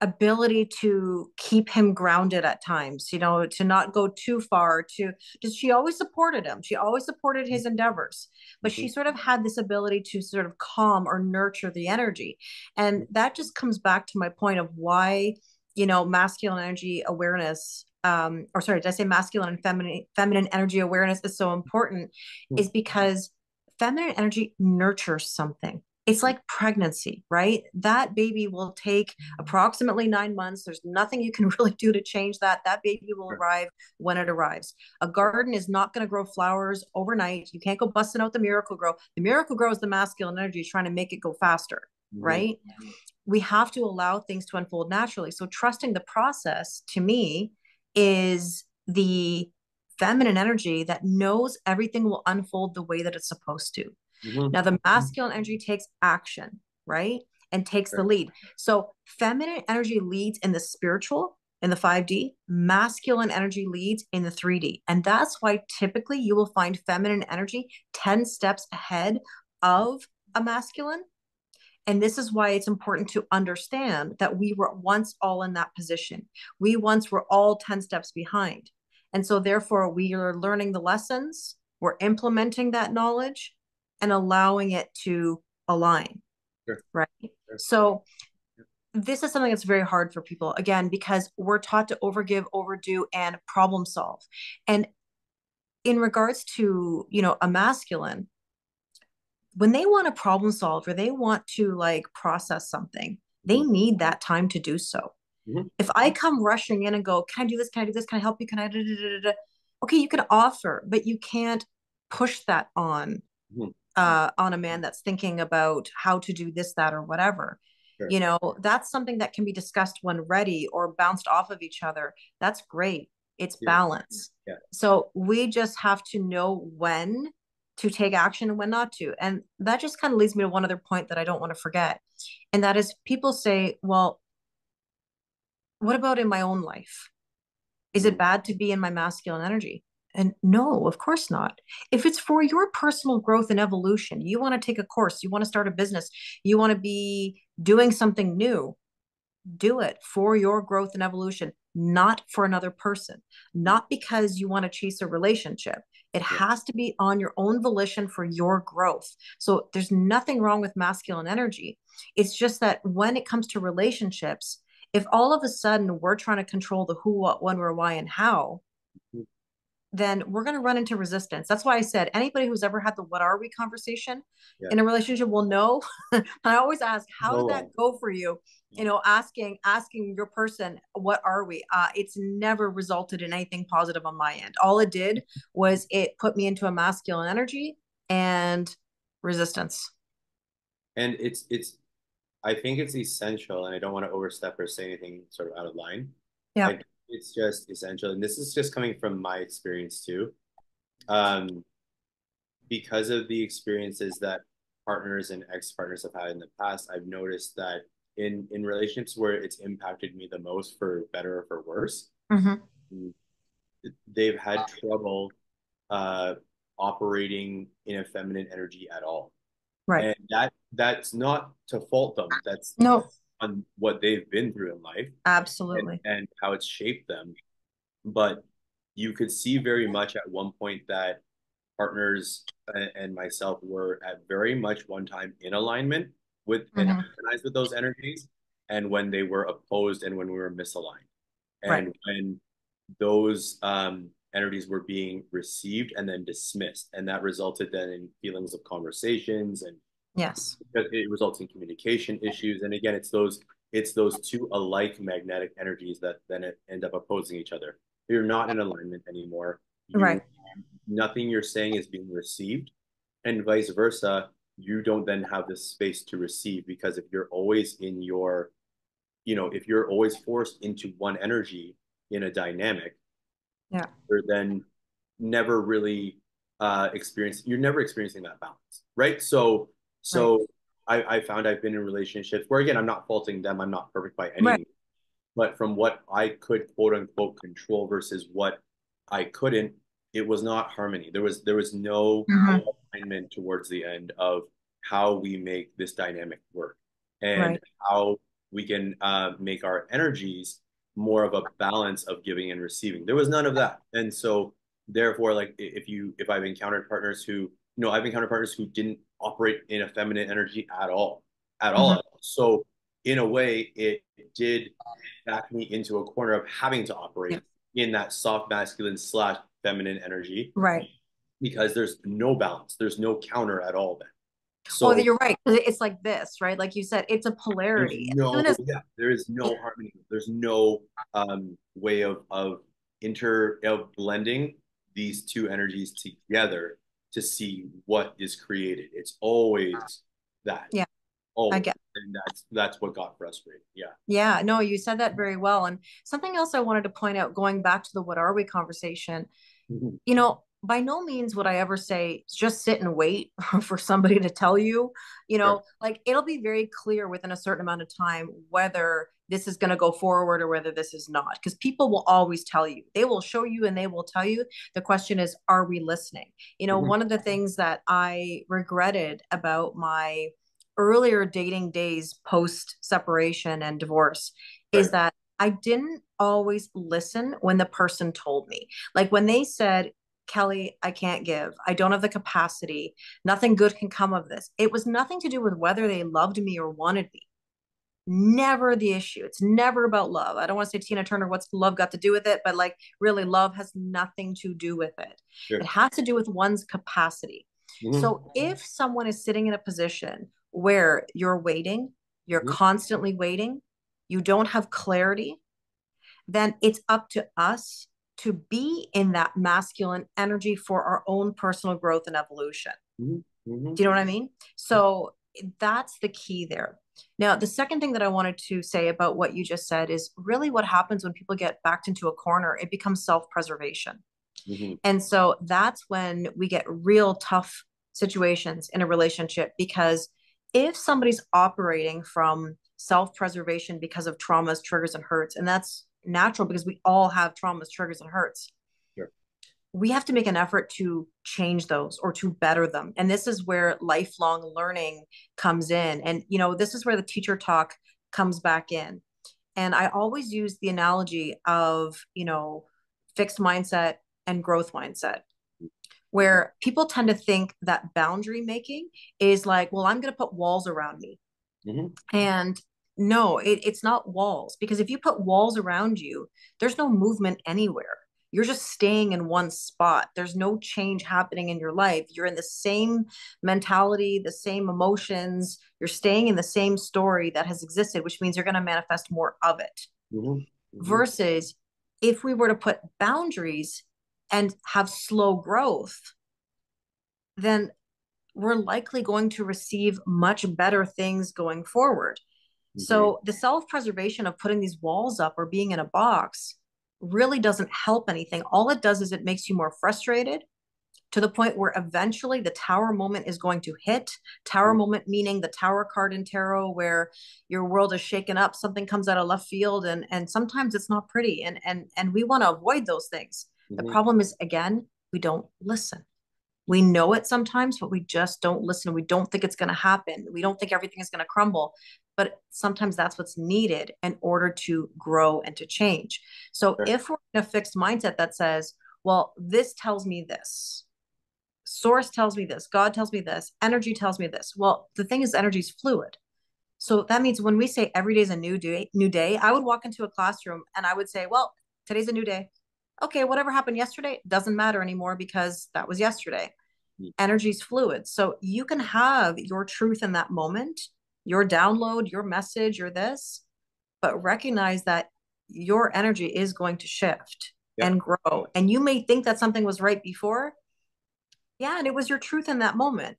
ability to keep him grounded at times, you know, to not go too far, to just, she always supported him, she always supported his endeavors, but Hmm. she sort of had this ability to sort of calm or nurture the energy. And that just comes back to my point of why, you know, masculine energy awareness, or sorry, did I say masculine and feminine energy awareness is so important, is because feminine energy nurtures something. It's like pregnancy, right? That baby will take approximately 9 months. There's nothing you can really do to change that. That baby will arrive when it arrives. A garden is not going to grow flowers overnight. You can't go busting out the miracle grow. The miracle grow is the masculine energy trying to make it go faster, Hmm. right? We have to allow things to unfold naturally. So trusting the process to me is the feminine energy that knows everything will unfold the way that it's supposed to. Hmm. Now, the masculine energy takes action, right? And takes the lead. So, feminine energy leads in the spiritual, in the 5D, masculine energy leads in the 3D. And that's why typically you will find feminine energy 10 steps ahead of a masculine. And this is why it's important to understand that we were once all in that position. We once were all 10 steps behind. And so, therefore, we are learning the lessons, we're implementing that knowledge and allowing it to align, Sure, right? sure. So, this is something that's very hard for people, again, because we're taught to overgive, overdo, and problem solve. And in regards to, a masculine, when they want to problem solve or they want to like process something, they Mhm. need that time to do so. Mhm. If I come rushing in and go, can I do this? Can I do this? Can I help you? Can I? Da, da, da, da, da. Okay, you can offer, but you can't push that Mhm. on a man that's thinking about how to do this, that, or whatever. Sure. That's something that can be discussed when ready or bounced off of each other. That's great. It's Yeah. balance. Yeah. So we just have to know when to take action and when not to. And that just kind of leads me to one other point that I don't want to forget. And that is people say, well, what about in my own life? Is it Mhm. bad to be in my masculine energy? And no, of course not. If it's for your personal growth and evolution, you want to take a course, you want to start a business, you want to be doing something new, do it for your growth and evolution, not for another person, Mhm. not because you want to chase a relationship. It Yeah. has to be on your own volition for your growth. So there's nothing wrong with masculine energy. It's just that when it comes to relationships, if all of a sudden we're trying to control the who, what, when, where, why, and how, Mhm. then we're going to run into resistance. That's why I said anybody who's ever had the what are we conversation Yeah. in a relationship will know. I always ask, how No did that wrong. go for you? Yeah. Asking your person, what are we? It's never resulted in anything positive on my end. All it did was it put me into a masculine energy and resistance. And it's I think it's essential, and I don't want to overstep or say anything sort of out of line. I Yeah. think it's just essential, and this is just coming from my experience too. Um, because of the experiences that partners and ex-partners have had in the past, I've noticed that in relationships where it's impacted me the most, for better or for worse, Mm-hmm. they've had trouble uh, operating in a feminine energy at all. Right. And that's not to fault them. That's No, on what they've been through in life absolutely. and how it's shaped them. But you could see very much at one point that partners and myself were at very much one time in alignment with and Mm-hmm. harmonized with those energies, and when they were opposed and when we were misaligned, Right. and when those energies were being received and then dismissed, and that resulted then in feelings of conversations, and Yes. it results in communication issues. And again, it's those two alike magnetic energies that then end up opposing each other. You're not in alignment anymore. Right. You Nothing you're saying is being received, and vice versa. You don't then have this space to receive, because if you're always in your, if you're always forced into one energy in a dynamic, Yeah. you're then never really you're never experiencing that balance, right? So Right. so I found I've been in relationships where, again, I'm not faulting them, I'm not perfect by any Right. means, but from what I could quote unquote control versus what I couldn't, it was not harmony. There was no Mm-hmm. alignment towards the end of how we make this dynamic work, and Right. how we can make our energies more of a balance of giving and receiving. There was none of that, and so therefore, like, if I've encountered partners who, I've encountered partners who didn't operate in a feminine energy at all, at all, Mm-hmm. at all. So in a way, it did back me into a corner of having to Yeah. operate in that soft masculine slash feminine energy, Right. because there's no balance, there's no counter at all then. Well, So you're right. It's like this, right? Like you said, it's a there's polarity. no, Feminism, yeah, there is no harmony. There's no way of blending these two energies together to see what is created. It's always that, yeah, I always, get. and that's what got frustrating. Yeah. Yeah, no, you said that very well. And something else I wanted to point out, going back to the what are we conversation, Mhm. by no means would I ever say just sit and wait for somebody to tell you, Sure. like it'll be very clear within a certain amount of time whether this is going to go forward or whether this is not. Because people will always tell you, they will show you and they will tell you. The question is, are we listening? Mhm. One of the things that I regretted about my earlier dating days post separation and divorce is Right. that I didn't always listen when the person told me. Like when they said, Kelly, I can't give. I don't have the capacity. Nothing good can come of this. It was nothing to do with whether they loved me or wanted me. Never the issue. It's never about love. I don't want to say Tina Turner, what's love got to do with it? But like, really, love has nothing to do with it. It Sure. has to do with one's capacity. Hmm. So if someone is sitting in a position where you're waiting, you're Hmm. constantly waiting, you don't have clarity, then it's up to us to be in that masculine energy for our own personal growth and evolution. Hmm. Hmm. Do you know what I mean? So that's the key there. Now, the second thing that I wanted to say about what you just said is really what happens when people get backed into a corner, it becomes self preservation. Hmm. And so that's when we get real tough situations in a relationship because if somebody's operating from self preservation because of traumas, triggers, and hurts, and that's natural because we all have traumas, triggers, and hurts, Sure. we have to make an effort to change those or to better them. And this is where lifelong learning comes in. And, this is where the teacher talk comes back in. And I always use the analogy of, fixed mindset and growth mindset, Hmm. where people tend to think that boundary making is like, well, I'm going to put walls around me. Hmm. And no, it's not walls because if you put walls around you, there's no movement anywhere. You're just staying in one spot. There's no change happening in your life. You're in the same mentality, the same emotions. You're staying in the same story that has existed, which means you're going to manifest more of it. Hmm. Hmm. Versus if we were to put boundaries and have slow growth, then we're likely going to receive much better things going forward. Hmm. So the self-preservation of putting these walls up or being in a box really doesn't help anything. All it does is it makes you more frustrated to the point where eventually the tower moment is going to hit. Tower moment meaning the tower card in tarot where your world is shaken up, something comes out of left field and sometimes it's not pretty and we want to avoid those things. The Hmm. problem is again, we don't listen. We know it sometimes, but we just don't listen. We don't think it's going to happen. We don't think everything is going to crumble. But sometimes that's what's needed in order to grow and to change. So Sure. if we're in a fixed mindset that says, well, this tells me this, source tells me this, God tells me this, energy tells me this. Well, the thing is, energy is fluid. So that means when we say every day is a new day, I would walk into a classroom and I would say, well, today's a new day. Okay, whatever happened yesterday doesn't matter anymore because that was yesterday. Energy is fluid. So you can have your truth in that moment, your download, your message, your this, but recognize that your energy is going to shift Yeah. and grow. And you may think that something was right before. Yeah, and it was your truth in that moment.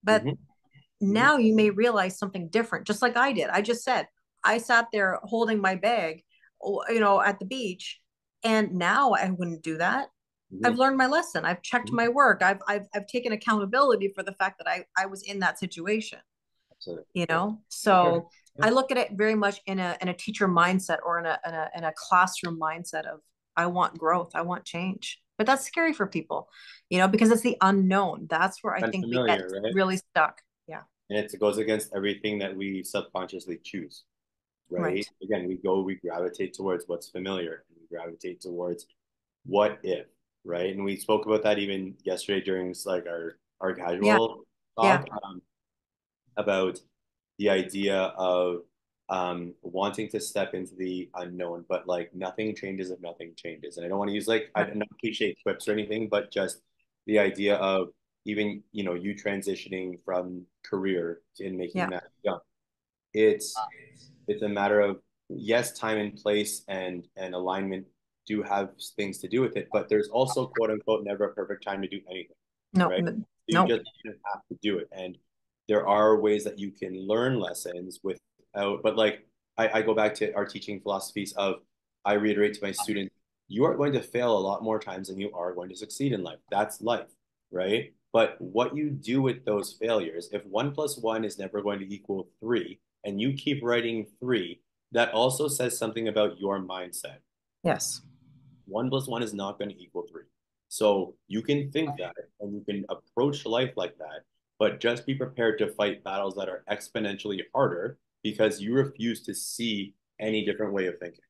But Hmm. Hmm. now you may realize something different, just like I did. I just said, I sat there holding my bag, at the beach, and now I wouldn't do that. I've Hmm. learned my lesson. I've checked my work. I've taken accountability for the fact that I was in that situation, Absolutely. Okay. So Yeah. I look at it very much in a teacher mindset or in a classroom mindset of I want growth, I want change. But that's scary for people, because it's the unknown. That's where I think we get Unfamiliar, right? really stuck. Yeah. And it goes against everything that we subconsciously choose, right? Right. Again, we gravitate towards what's familiar, and we gravitate towards what if, right? And we spoke about that even yesterday during like our Yeah. casual Yeah. talk, about the idea of wanting to step into the unknown, but like nothing changes if nothing changes. And I don't want to use like Right. not cliche quips or anything, but just the idea of even you transitioning from career in making Yeah. that jump. It's it's a matter of yes, time and place and alignment do have things to do with it, but there's also quote unquote never a perfect time to do anything, No. right? You No. just have to do it. And there are ways that you can learn lessons without, but like I go back to our teaching philosophies of I reiterate to my students, you are going to fail a lot more times than you are going to succeed in life. That's life, right? But what you do with those failures, if one plus one is never going to equal three, and you keep writing three, that also says something about your mindset. Yes. One plus one is not going to equal three. So you can think that and you can approach life like that, but just be prepared to fight battles that are exponentially harder because you refuse to see any different way of thinking.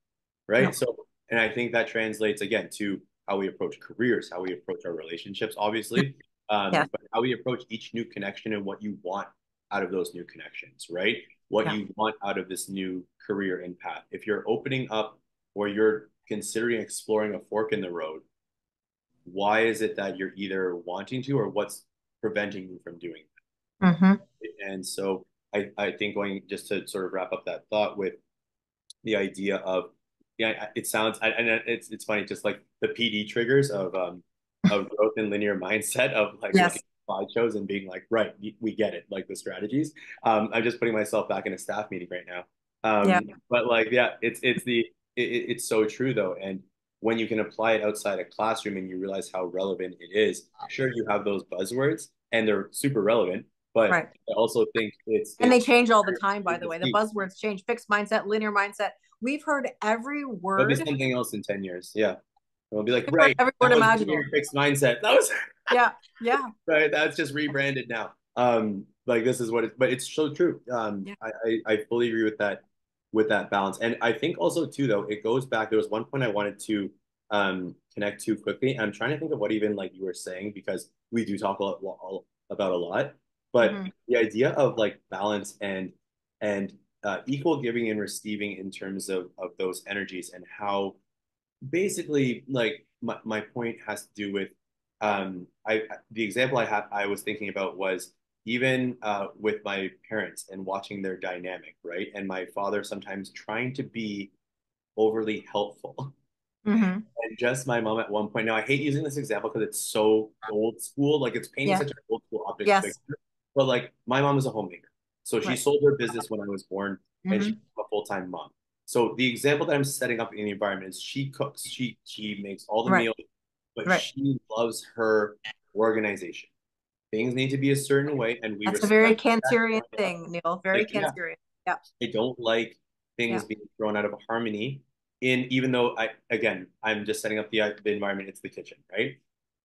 Right. No. So, and I think that translates again to how we approach careers, how we approach our relationships, obviously, Yes. but how we approach each new connection and what you want out of those new connections. Right. what Yeah. you want out of this new career and path. If you're opening up or you're considering exploring a fork in the road, why is it that you're either wanting to or what's preventing you from doing Mm-hmm. it? And so I think going just to sort of wrap up that thought with the idea of yeah, it sounds and it's funny just like the PD triggers of growth and linear mindset of like looking Yes. at slideshows and being like, right, we get it, like the strategies. I'm just putting myself back in a staff meeting right now. Yeah. But like, yeah, it's so true though, and when you can apply it outside a classroom and you realize how relevant it is, sure, you have those buzzwords and they're super relevant, but Right. I also think And they it's change all the time, by the the way. The key. buzzwords change: fixed mindset, linear mindset. We've heard every There'll be word. something else in 10 years. Yeah. And we'll be like, We've heard right, every word that was your imaginable. fixed mindset. That was Yeah. Yeah. right. That's just rebranded now. Like this is what it's, but it's so true. Yeah. I fully agree with that balance. And I think also too, though, it goes back. There was one point I wanted to connect to quickly. I'm trying to think of what even like you were saying, because we do talk about a lot, but Mm-hmm. the idea of like balance and equal giving and receiving in terms of those energies and how basically like my point has to do with I the example I was thinking about was even with my parents and watching their dynamic, right? And my father sometimes trying to be overly helpful. Mm-hmm. And just my mom at one point. Now I hate using this example because it's so old school, like it's painting Yeah. such an old school optics Yes. picture. But like my mom is a homemaker. So she Right. sold her business when I was born and she's Mm-hmm. a full-time mom. So the example that I'm setting up in the environment is she cooks, she makes all the Right. meals, but Right. she loves her organization. Things need to be a certain way, and we That's a very respect that. Cancerian thing, Neil. Very Like, yeah, Cancerian. Yeah. I don't like Yeah. things being thrown out of harmony. In even though I'm just setting up the environment. It's the kitchen, right?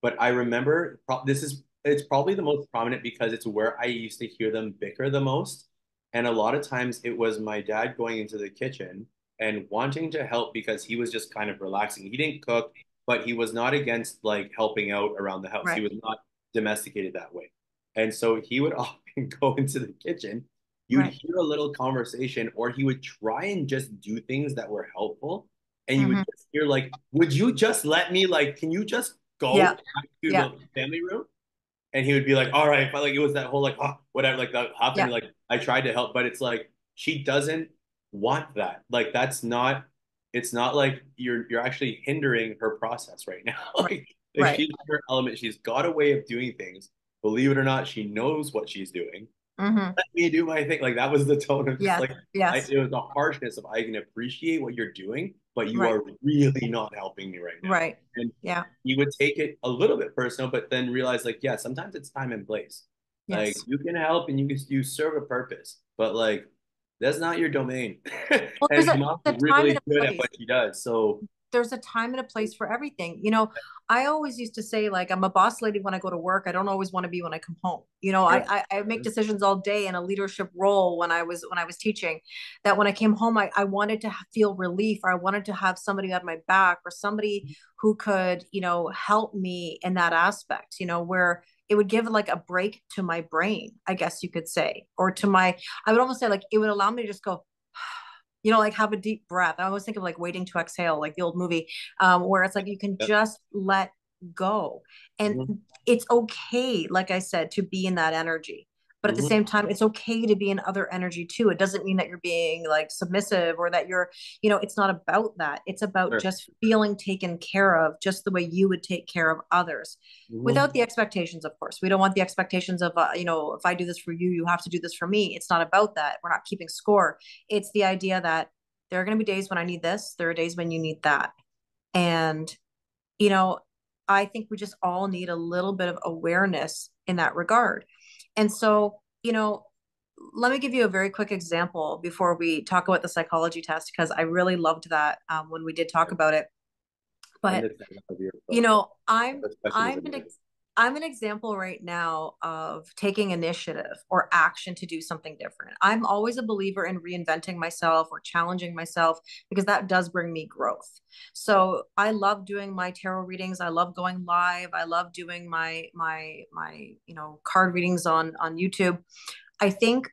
But I remember this is it's probably the most prominent because it's where I used to hear them bicker the most. And a lot of times it was my dad going into the kitchen and wanting to help because he was just kind of relaxing. He didn't cook, but he was not against like helping out around the house. He Right. was not domesticated that way. And so he would often go into the kitchen, you'd Right. hear a little conversation, or he would try and just do things that were helpful. And you would Mm-hmm. just hear, like, would you just let me, like, can you just go Yeah. back to Yeah. the family room? And he would be like, all right, but like it was that whole like, oh, whatever, like that happened. Yeah. Like I tried to help, but it's like she doesn't want that. Like that's not, it's not like you're actually hindering her process right now. Right. Like Right. she's in her element, she's got a way of doing things. Believe it or not, she knows what she's doing. Mm-hmm. Let me do my thing. Like that was the tone of just Yes. like Yes. it was the harshness of I can appreciate what you're doing, but you Right. are really not helping me right now. Right. And Yeah. he would take it a little bit personal, but then realize like, yeah, sometimes it's time and place. Like Yes. you can help and you serve a purpose, but like that's not your domain. Well, And my mom's there's a time and really a good at place. what she does. So There's a time and a place for everything. I always used to say, like, I'm a boss lady when I go to work. I don't always want to be when I come home. sure. I make decisions all day in a leadership role when I was teaching, that when I came home, I wanted to feel relief, or I wanted to have somebody on my back, or somebody who could, help me in that aspect, where it would give like a break to my brain, I guess you could say, or I would almost say like it would allow me to just go, like have a deep breath. I always think of like Waiting to Exhale, like the old movie, where it's like you can Yep. just let go. And Mhm. it's okay, like I said, to be in that energy. But at the Mhm. same time, it's okay to be in other energy too. It doesn't mean that you're being like submissive, or that it's not about that. It's about Sure. just feeling taken care of, just the way you would take care of others, Mhm. without the expectations, of course. We don't want the expectations of, if I do this for you, you have to do this for me. It's not about that. We're not keeping score. It's the idea that there are going to be days when I need this, there are days when you need that. And, you know, I think we just all need a little bit of awareness in that regard. And so, let me give you a very quick example before we talk about the psychology test, because I really loved that, when we did talk about it. And But the time of year, you so know, I'm this question is I'm an amazing. ex- I'm an example right now of taking initiative or action to do something different. I'm always a believer in reinventing myself or challenging myself, because that does bring me growth. So I love doing my tarot readings. I love going live. I love doing my card readings on YouTube. I think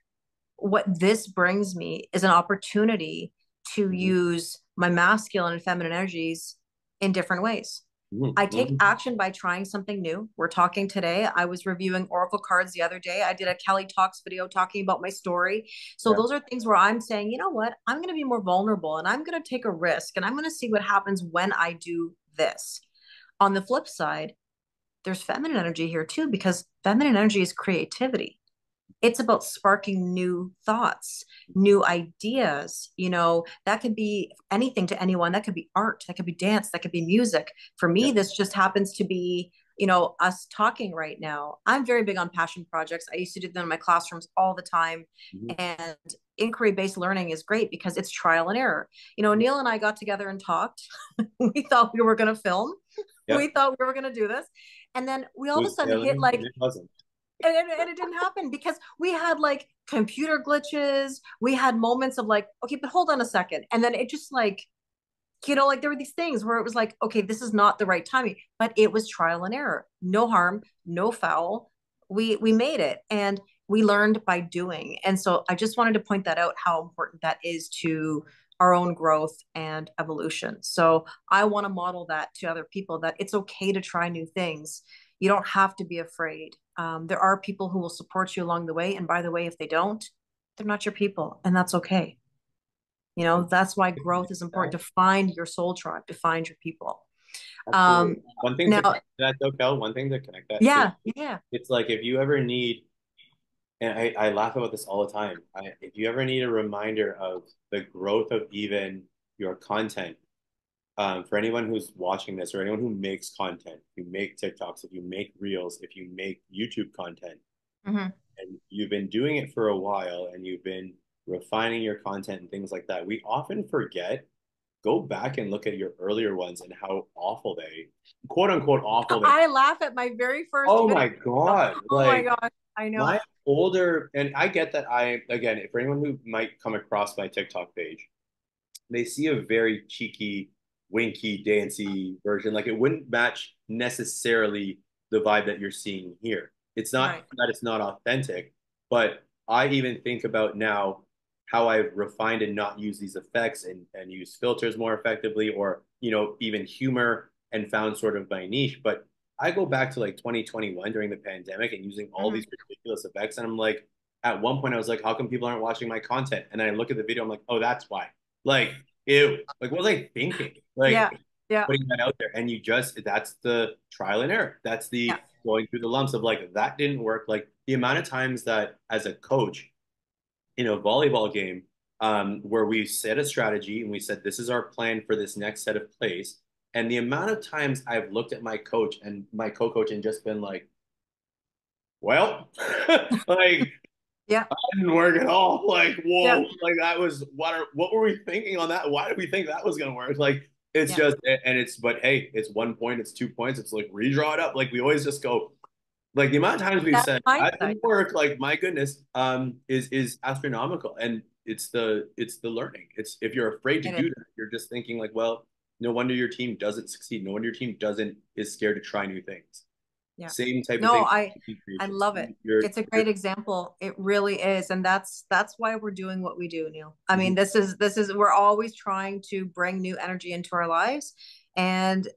what this brings me is an opportunity to Mhm. use my masculine and feminine energies in different ways. Mhm. I take Mhm. action by trying something new. We're talking today. I was reviewing Oracle cards the other day. I did a Kelly Talks video talking about my story. So Yeah. those are things where I'm saying, you know what? I'm going to be more vulnerable and I'm going to take a risk and I'm going to see what happens when I do this. On the flip side, there's feminine energy here too, because feminine energy is creativity. It's about sparking new thoughts, new ideas. That could be anything to anyone. That could be art, that could be dance, that could be music. For Yeah. me, this just happens to be, us talking right now. I'm very big on passion projects. I used to do them in my classrooms all the time. Mhm. And inquiry based learning is great because it's trial and error. Neil and I got together and talked. We thought we were going to film, Yeah. we thought we were going to do this. And then we It all of a was sudden hit failing like, and it wasn't. and it didn't happen because we had like computer glitches. We had moments of like, okay, but hold on a second. And then it just like, like there were these things where it was like, okay, this is not the right timing, but it was trial and error. No harm, no foul. We made it and we learned by doing. And so I just wanted to point that out, how important that is to our own growth and evolution. So I want to model that to other people, that it's okay to try new things. You don't have to be afraid. There are people who will support you along the way. And by the way, if they don't, they're not your people, and that's okay. That's why growth is important, to find your soul tribe, to find your people. Absolutely. Um, One thing to now, connect that though, Kel, one thing to connect that is yeah, yeah. it's like if you ever need, and I laugh about this all the time, if you ever need a reminder of the growth of even your content, for anyone who's watching this or anyone who makes content, if you make TikToks, if you make Reels, if you make YouTube content, Hmm. and you've been doing it for a while and you've been refining your content and things like that, we often forget. Go back and look at your earlier ones and how awful they, quote unquote, awful they. I laugh at my very first Oh video. my God. Oh my Like gosh, I know. my older, and I get that again, for anyone who might come across my TikTok page, they see a very cheeky, winky, dancy version. Like it wouldn't match necessarily the vibe that you're seeing here. It's not Right. that it's not authentic, but I even think about now how I've refined and not use these effects and use filters more effectively, or even humor, and found sort of my niche. But I go back to like 2021 during the pandemic and using all Hmm. these ridiculous effects, and I'm like, at one point I was like, how come people aren't watching my content? And then I look at the video, I'm like, oh, that's why. Like, ew. Like, what was I thinking? Yeah, Like, yeah, putting that out there. And that's the trial and error. That's yeah. the going through the lumps of like, that didn't work. Like, the amount of times that as a coach in a volleyball game, where we set a strategy and we said, this is our plan for this next set of plays. And the amount of times I've looked at my coach and my co-coach and just been like, well, like, Yeah, didn't work at all. Like, yeah, whoa, like that was what were we thinking on that? Why did we think that was gonna work? Like, it's yeah. just, and it's, but hey, it's 1 point, it's 2 points, it's like redraw it up. Like we always just go, like the amount of times we've That's said that hindsight. didn't work, like my goodness, is astronomical. And it's the learning. It's if you're afraid to It is. do that, you're just thinking like, well, no wonder your team doesn't succeed. No wonder your team doesn't is scared to try new things. Yeah. Same type of No, thing I with I creations. love it. It's a You're great example. It really is. And that's why we're doing what we do, Neil. I mean, this is we're always trying to bring new energy into our lives. And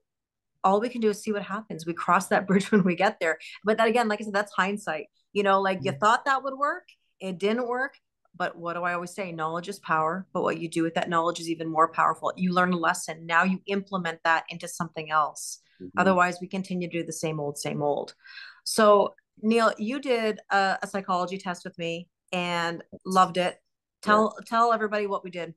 all we can do is see what happens. We cross that bridge when we get there. But that again, like I said, that's hindsight. Like you thought that would work, it didn't work. But what do I always say? Knowledge is power. But what you do with that knowledge is even more powerful. You learn a lesson. Now you implement that into something else. Mhm. Otherwise, we continue to do the same old, same old. So, Neil, you did a psychology test with me and loved it. Yeah. Tell everybody what we did.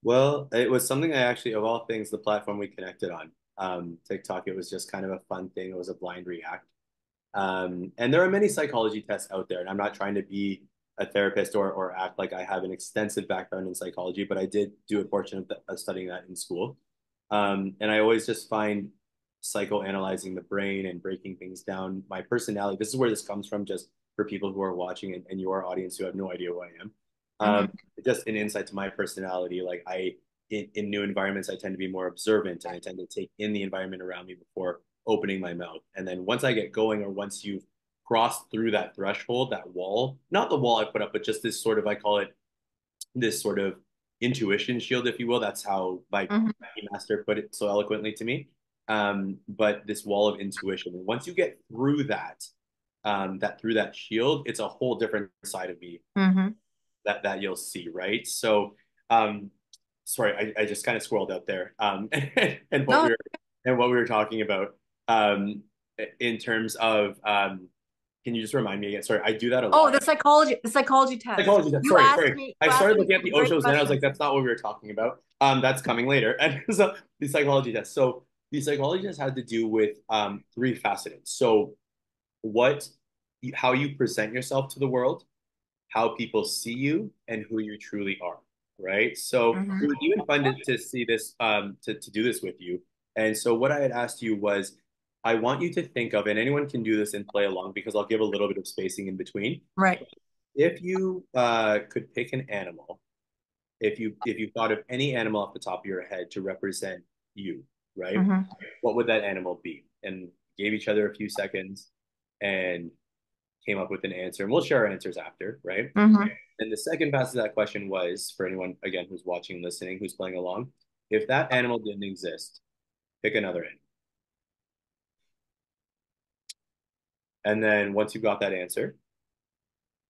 Well, it was something I actually, of all things, the platform we connected on, TikTok, it was just kind of a fun thing. It was a blind react. And there are many psychology tests out there, and I'm not trying to be a therapist or act like I have an extensive background in psychology, but I did do a portion of studying that in school. And I always just find psychoanalyzing the brain and breaking things down, my personality. This is where this comes from, just for people who are watching and your audience who have no idea who I am. Um, Hmm. just an insight to my personality. Like in new environments, I tend to be more observant and I tend to take in the environment around me before opening my mouth. And then once I get going, or once you've crossed through that threshold, that wall, not the wall I put up, but just this sort of, I call it this sort of intuition shield, if you will. That's how my Hmm. master put it so eloquently to me. But this wall of intuition. And once you get through that, through that shield, it's a whole different side of me Hmm. that you'll see, right? So, um, sorry, I just kind of squirreled out there, and No. what we were talking about, in terms of, can you just remind me again? Sorry, I do that a Oh, lot. the psychology test. Psychology test. Sorry, sorry. I You asked started me looking at some the great Oshos, then I was like, questions. that's not what we were talking about. That's coming later. And so the psychology test. So the psychology test had to do with three faceted. So what, how you present yourself to the world, how people see you, and who you truly are. Right. So it was Hmm. even fun to see this, to do this with you. And so what I had asked you was, I want you to think of, and anyone can do this and play along because I'll give a little bit of spacing in between. Right. If you could pick an animal, if you thought of any animal off the top of your head to represent you, right? Hmm. What would that animal be? And gave each other a few seconds and came up with an answer. And we'll share our answers after, right? Hmm. And the second pass of that question was for anyone again who's watching, listening, who's playing along. If that animal didn't exist, pick another animal. And then once you got that answer,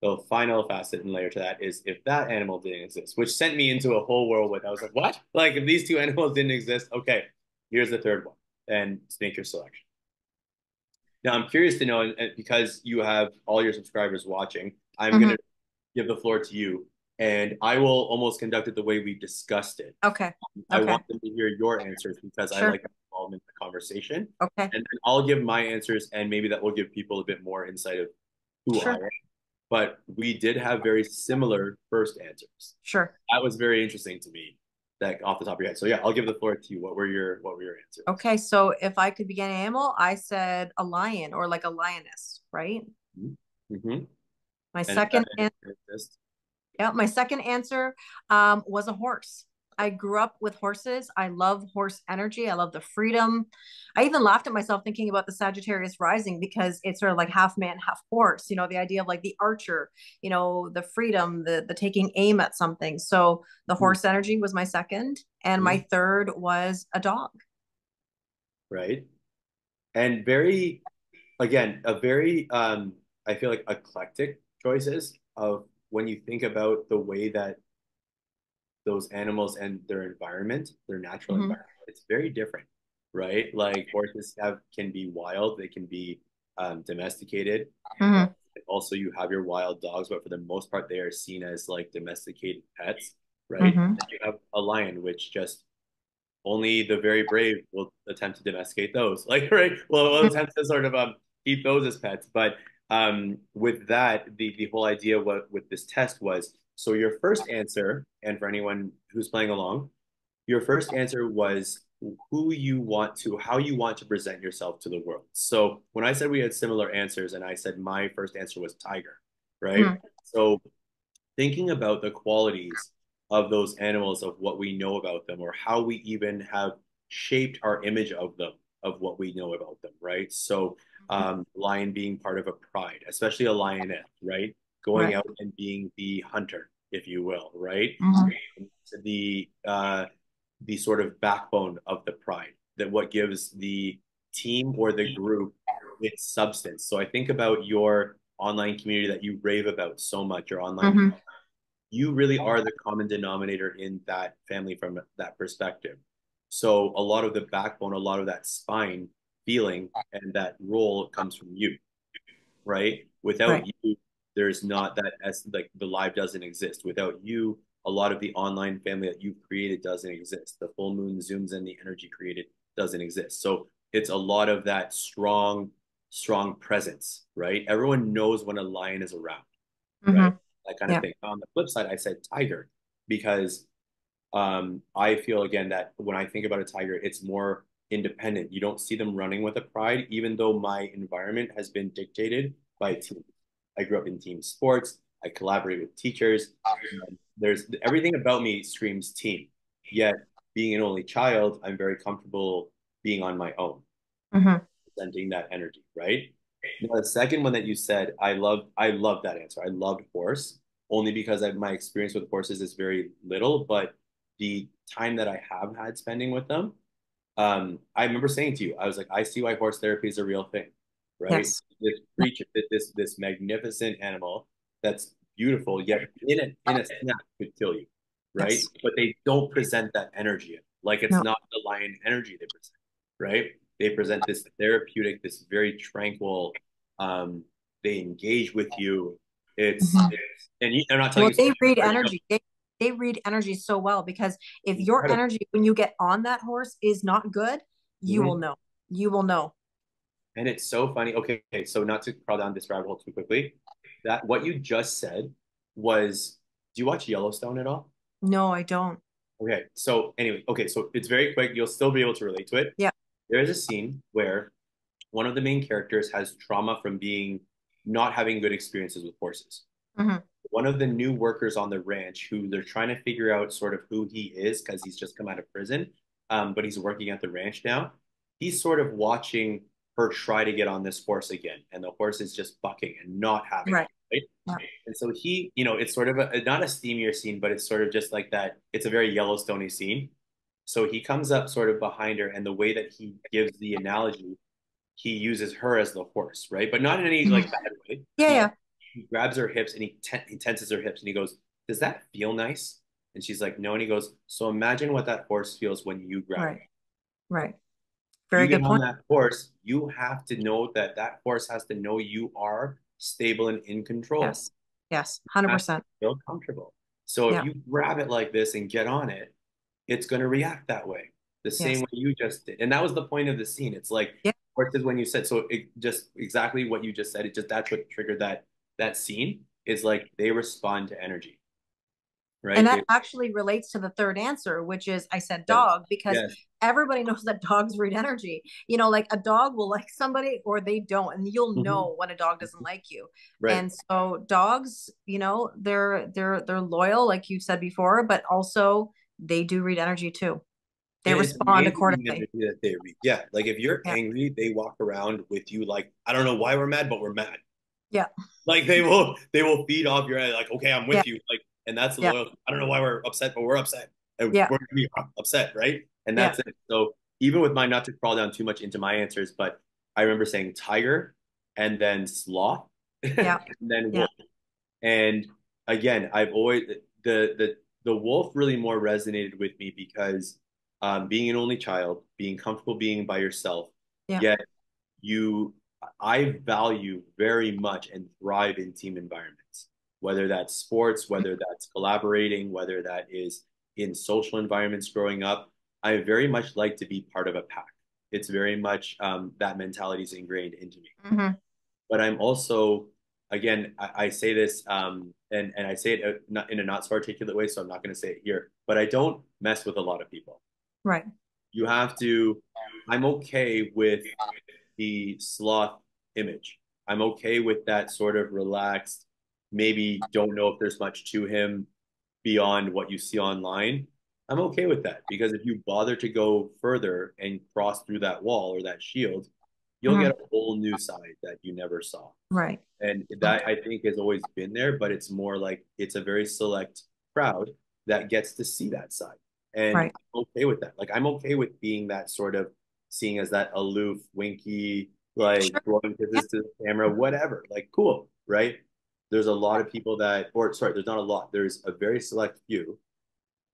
the final facet and layer to that is if that animal didn't exist, which sent me into a whole whirlwind. I was like, what? Like, if these two animals didn't exist, okay, here's the third one, and make your selection. Now, I'm curious to know, and because you have all your subscribers watching, I'm going Hmm. to give the floor to you, and I will almost conduct it the way we discussed it. Okay. I Okay. want them to hear your answers because I Sure. like involvement in the conversation. Okay. And then I'll give my answers, and maybe that will give people a bit more insight of who I Sure. am. But we did have very similar first answers. Sure. That was very interesting to me, that off the top of your head. So yeah, I'll give the floor to you. What were your answers? Okay. So if I could be an animal, I said a lion or like a lioness, right? Mm-hmm. My And if that second didn't exist, Yeah, my second answer was a horse. I grew up with horses. I love horse energy. I love the freedom. I even laughed at myself thinking about the Sagittarius rising because it's sort of like half man, half horse. You know, the idea of like the archer. You know, the freedom, the taking aim at something. So the Mhm. horse energy was my second, and my third was a dog. Right? And very, again, a very, I feel like eclectic choices of when you think about the way that those animals and their environment, their natural Hmm. environment, it's very different, right? Like horses have can be wild, they can be domesticated. Hmm. Also, you have your wild dogs, but for the most part, they are seen as like domesticated pets, right? Hmm. And you have a lion, which just only the very brave will attempt to domesticate those. Like, right? Well, we'll attempt to sort of keep those as pets. But with that, the whole idea with this test was so your first answer, and for anyone who's playing along, your first answer was who you want to, how you want to present yourself to the world. So when I said we had similar answers, and I said my first answer was tiger, right? Hmm. So thinking about the qualities of those animals, of what we know about them, or how we even have shaped our image of them, of what we know about them, right? So, lion being part of a pride, especially a lioness, right? Going Right. out and being the hunter, if you will, right? Hmm. The the sort of backbone of the pride, that what gives the team or the group its substance. So I think about your online community that you rave about so much, your online, Hmm. you really are the common denominator in that family from that perspective. So a lot of the backbone, a lot of that spine feeling and that role comes from you, right? Without Right. you, there's not that as like the live doesn't exist. Without you, a lot of the online family that you've created doesn't exist. The full moon zooms and the energy created doesn't exist. So it's a lot of that strong presence, right? Everyone knows when a lion is around, right? Hmm. That kind of Yeah. thing. On the flip side, I said tiger because I feel again that when I think about a tiger, it's more independent. You don't see them running with a pride, even though my environment has been dictated by team. I grew up in team sports. I collaborate with teachers. There's everything about me screams team. Yet, being an only child, I'm very comfortable being on my own, Hmm. presenting that energy, right? Now, the second one that you said, I love that answer. I loved horse only because my experience with horses is very little, but the time that I have had spending with them, I remember saying to you, I was like, I see why horse therapy is a real thing, right? Yes. This creature, this magnificent animal that's beautiful, yet in a snap could kill you, right? Yes. But they don't present that energy like it's No. not the lion energy they present, right? They present this therapeutic, this very tranquil. Um, they engage with you. Mhm. And I'm not telling Well, you they read something, no, energy. They read energy so well because if your incredible. energy when you get on that horse is not good, you will Mhm. know. You will know. And it's so funny. Okay, so not to crawl down this rabbit hole too quickly, that what you just said was, do you watch Yellowstone at all? No, I don't. Okay, so anyway, okay, so it's very quick. You'll still be able to relate to it. Yeah. There is a scene where one of the main characters has trauma from being not having good experiences with horses. Hmm. One of the new workers on the ranch who they're trying to figure out sort of who he is because he's just come out of prison, but he's working at the ranch now. He's sort of watching her try to get on this horse again, and the horse is just bucking and not having Right. it, right? Yeah. And so he, it's sort of not a steamier scene, but it's sort of just like that. It's a very Yellowstone scene. So he comes up sort of behind her, and the way that he gives the analogy, he uses her as the horse, right? But not in any Mhm. like bad way. Yeah, He yeah. he grabs her hips and he tenses her hips and he goes, "Does that feel nice?" And she's like, "No." And he goes, "So imagine what that horse feels when you grab it. Right. Right. You Very get good on point. that horse, you have to know that that horse has to know you are stable and in control. Yes. Yes. Has to 100%. feel comfortable. So if Yeah. you grab it like this and get on it, it's going to react that way, the same Yes. way you just did. And that was the point of the scene. It's like Yeah. versus when you said so. It just exactly what you just said. It just that's what triggered that scene. Is like they respond to energy, And right? that actually relates to the third answer, which is I said Yes, dog because yes, everybody knows that dogs read energy. Like a dog will like somebody or they don't, and you'll hmm, know when a dog doesn't like you. right. And so dogs, they're loyal, like you said before, but also they do read energy too. They And it's respond amazing the accordingly. energy that they read. Yeah, like if you're Yeah. angry, they walk around with you like I don't know why we're mad, but we're mad. Yeah. Like they will feed off your head. Like okay, I'm Yeah. with you. Like and that's the Yeah. loyalty. I don't know why we're upset, but we're upset, and Yeah. we're gonna be upset, right? And Yeah. that's it. So even with my not to crawl down too much into my answers, but I remember saying tiger, and then sloth, and Yeah. then Yeah. wolf. And again, I've always the wolf really more resonated with me because being an only child, being comfortable being by yourself, Yeah. yet you I value very much and thrive in team environments, whether that's sports, whether that's collaborating, whether that is in social environments growing up. I very much like to be part of a pack. It's very much that mentality is ingrained into me. Hmm. But I'm also, again, I say this, and I say it not in a not so articulate way, so I'm not going to say it here. But I don't mess with a lot of people. Right. You have to. I'm okay with the sloth image. I'm okay with that sort of relaxed, maybe don't know if there's much to him beyond what you see online. I'm okay with that because if you bother to go further and cross through that wall or that shield, you'll Hmm. get a whole new side that you never saw. Right. And that I think has always been there, but it's more like it's a very select crowd that gets to see that side. And Right. I'm okay with that. Like I'm okay with being that sort of seeing as that aloof, winky, like Sure. blowing Yeah. kisses to the camera, whatever. Like cool, right? There's a lot of people that, or sorry, there's not a lot. There's a very select few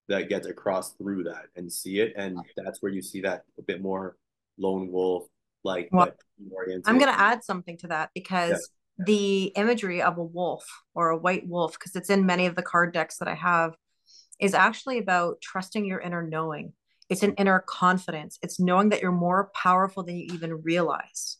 that get to cross through that and see it, and that's where you see that a bit more lone wolf, like Well, but I'm oriented. going to add something to that Yeah. because the imagery of a wolf or a white wolf, because it's in many of the card decks that I have, is actually about trusting your inner knowing. It's an inner confidence. It's knowing that you're more powerful than you even realize.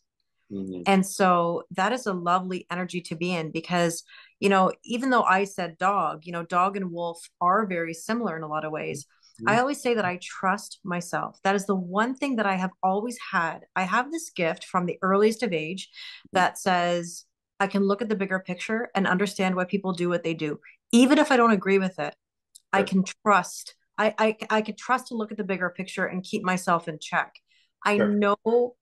Mhm. And so that is a lovely energy to be in because, even though I said dog, dog and wolf are very similar in a lot of ways. I Mhm. always say that I trust myself. That is the one thing that I have always had. I have this gift from the earliest of age that says I can look at the bigger picture and understand why people do what they do. Even if I don't agree with it, I Sure. can trust. I can trust to look at the bigger picture and keep myself in check. I Sure. know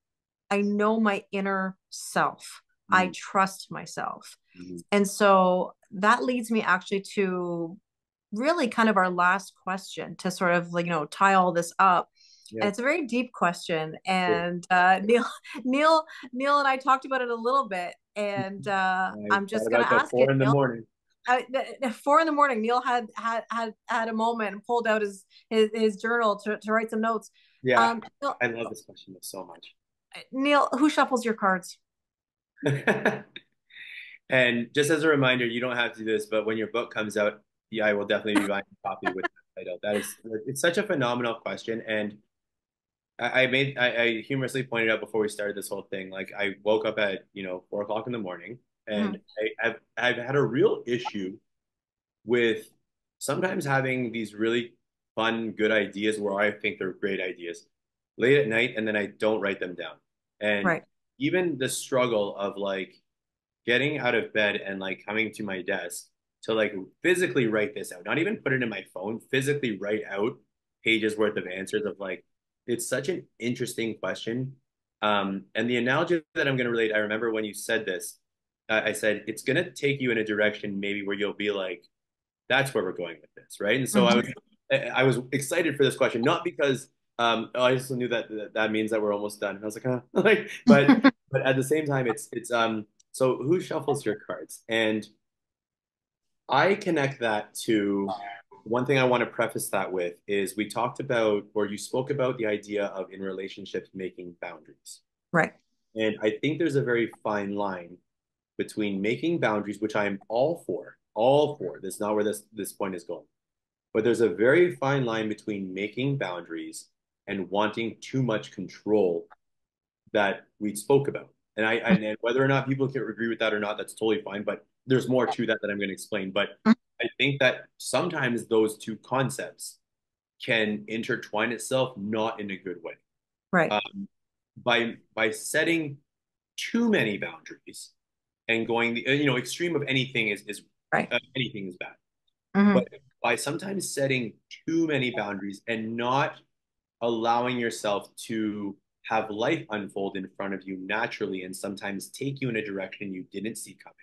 I know my inner self. I Mm, trust myself. mm, And so that leads me actually to really kind of our last question to sort of like, tie all this up. yeah. And it's a very deep question. Cool. And Neil, Neil and I talked about it a little bit. And I I'm thought just gonna about that ask it, 4 in the Neil. morning. 4 in the morning, Neil had a moment and pulled out his journal to write some notes. Yeah, Neil, I love this question so much. Neil, who shuffles your cards? And just as a reminder, you don't have to do this, but when your book comes out, yeah, I will definitely be buying a copy with the title. That is, it's such a phenomenal question. And I humorously pointed out before we started this whole thing, like I woke up at, 4 o'clock in the morning and Mhm. I've had a real issue with sometimes having these really fun, good ideas where I think they're great ideas late at night and then I don't write them down. And Right. even the struggle of like getting out of bed and like coming to my desk to like physically write this out, not even put it in my phone, physically write out pages worth of answers of like, it's such an interesting question. And the analogy that I'm going to relate, I remember when you said this, I said, it's going to take you in a direction maybe where you'll be like, that's where we're going with this, right? And so Mhm. I was excited for this question, not because I also knew that means that we're almost done. I was like, like, but at the same time, it's so who shuffles your cards? And I connect that to one thing I want to preface that with is we talked about, or you spoke about the idea of in relationships making boundaries. Right. And I think there's a very fine line between making boundaries, which I am all for. That's not where this point is going. But there's a very fine line between making boundaries and wanting too much control that we spoke about. And whether or not people can agree with that or not, that's totally fine. But there's more to that I'm going to explain. But I think that sometimes those two concepts can intertwine itself not in a good way. Right. Um, by setting too many boundaries and going the extreme of anything is Right. anything is bad. But Hmm. by sometimes setting too many boundaries and not allowing yourself to have life unfold in front of you naturally and sometimes take you in a direction you didn't see coming.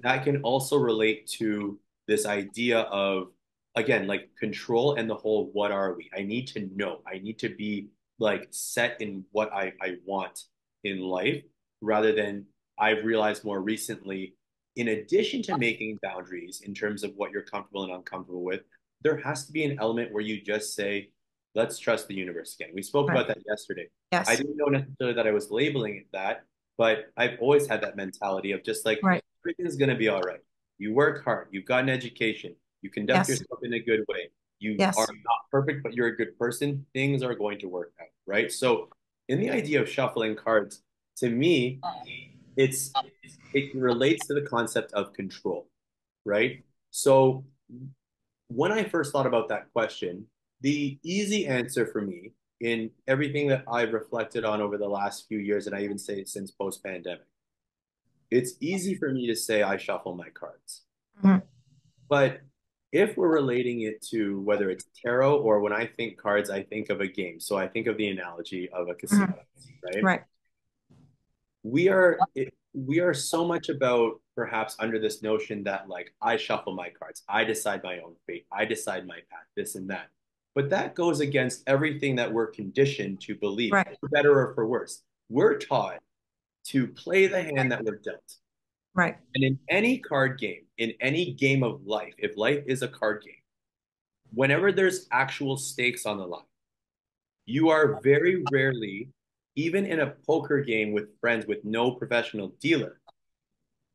That can also relate to this idea of, again, like control and the whole what are we? I need to know. I need to be like set in what I want in life rather than I've realized more recently, in addition to making boundaries in terms of what you're comfortable and uncomfortable with, there has to be an element where you just say, let's trust the universe again. We spoke Right. about that yesterday. I Yes. didn't know necessarily that I was labeling it that, but I've always had that mentality of just like Right. everything's going to be all right. You work hard, you've got an education, you conduct Yes. yourself in a good way. You are Yes. not perfect, but you're a good person. Things are going to work out, right? So, in the idea of shuffling cards, to me, it's it relates to the concept of control, right? So, when I first thought about that question, the easy answer for me in everything that I've reflected on over the last few years, and I even say since post pandemic, it's easy for me to say I shuffle my cards. Mhm. But if we're relating it to whether it's tarot or when I think cards, I think of a game. So I think of the analogy of a casino, Mhm. right? Right. We are so much about perhaps under this notion that like I shuffle my cards, I decide my own fate, I decide my path, this and that. But that goes against everything that we're conditioned to believe, Right. for better or for worse. We're taught to play the hand that we're dealt. Right. And in any card game, in any game of life, if life is a card game, whenever there's actual stakes on the line, you are very rarely, even in a poker game with friends with no professional dealer,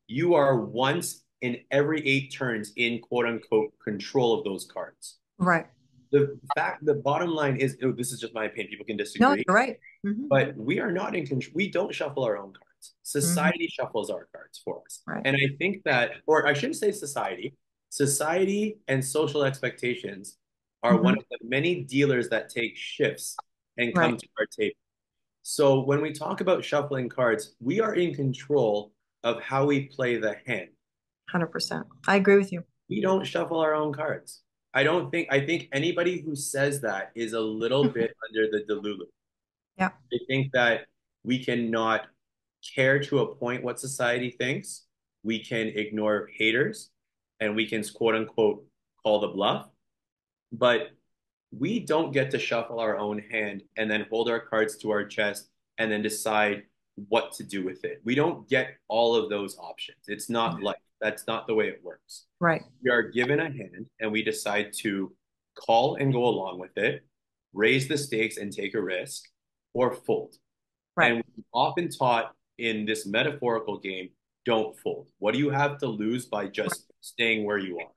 you are once in every 8 turns in quote unquote control of those cards. Right. The bottom line is, oh, this is just my opinion, people can No, disagree, you're right. Hmm. but we are not in control. We don't shuffle our own cards. Hmm. Society shuffles our cards for us. Right. And I think that, or I shouldn't say society and social expectations are one Hmm. of the many dealers that take shifts and come Right. to our table. So when we talk about shuffling cards, we are in control of how we play the hand. 100%. I agree with you. We don't shuffle our own cards. I think anybody who says that is a little bit under the delulu. Yeah. I think that we cannot care to a point what society thinks. We can ignore haters and we can quote unquote call the bluff. But we don't get to shuffle our own hand and then hold our cards to our chest and then decide what to do with it. We don't get all of those options. It's not like that's not the way it works. Right. We are given a hand and we decide to call and go along with it, raise the stakes and take a risk, or fold. Right. And we're often taught in this metaphorical game, don't fold. What do you have to lose by just staying where you are?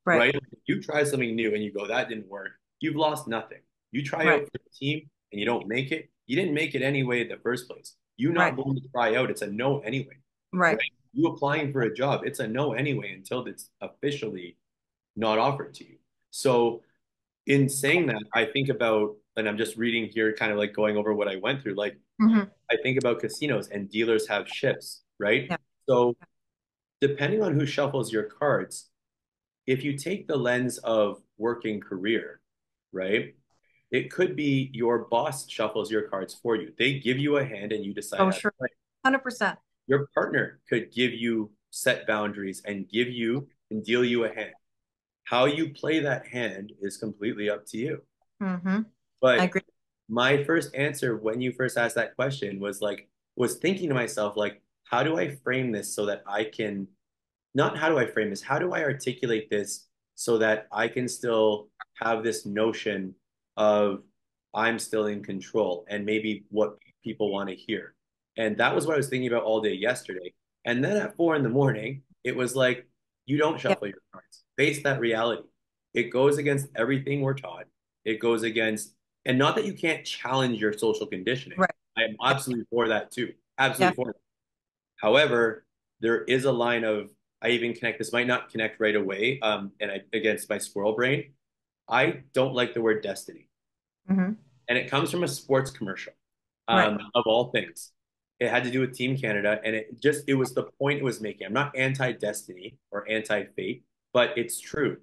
Right. Right? If you try something new and you go, that didn't work, you've lost nothing. You try out Right. for the team and you don't make it, you didn't make it anyway in the first place. You not Right. going to try out, it's a no anyway. Right? Right. You applying for a job, it's a no anyway until it's officially not offered to you. So in saying that, I think about, and I'm just reading here, kind of like going over what I went through. Like Hmm. I think about casinos and dealers have shifts, right? Yeah. So depending on who shuffles your cards, if you take the lens of working career, right? It could be your boss shuffles your cards for you. They give you a hand and you decide Oh, how to sure. play. 100%. Your partner could give you set boundaries and give you and deal you a hand. How you play that hand is completely up to you. Hmm. I But agree. my first answer when you first asked that question was thinking to myself, like, how do I frame this so that I can not how do I frame this? How do I articulate this so that I can still have this notion of I'm still in control and maybe what people want to hear? And that was what I was thinking about all day yesterday. And then at 4 in the morning, it was like, you don't Yeah. shuffle your cards. Face that reality. It goes against everything we're taught. It goes against, and not that you can't challenge your social conditioning. Right. I am Yeah. absolutely for that too. Yeah. Absolutely for that. However, there is a line of I even connect. This might not connect right away. And I against my squirrel brain, I don't like the word destiny, Hmm. and it comes from a sports commercial, Right. of all things. It had to do with Team Canada, and it was the point it was making. I'm not anti-destiny or anti-fate, but it's true.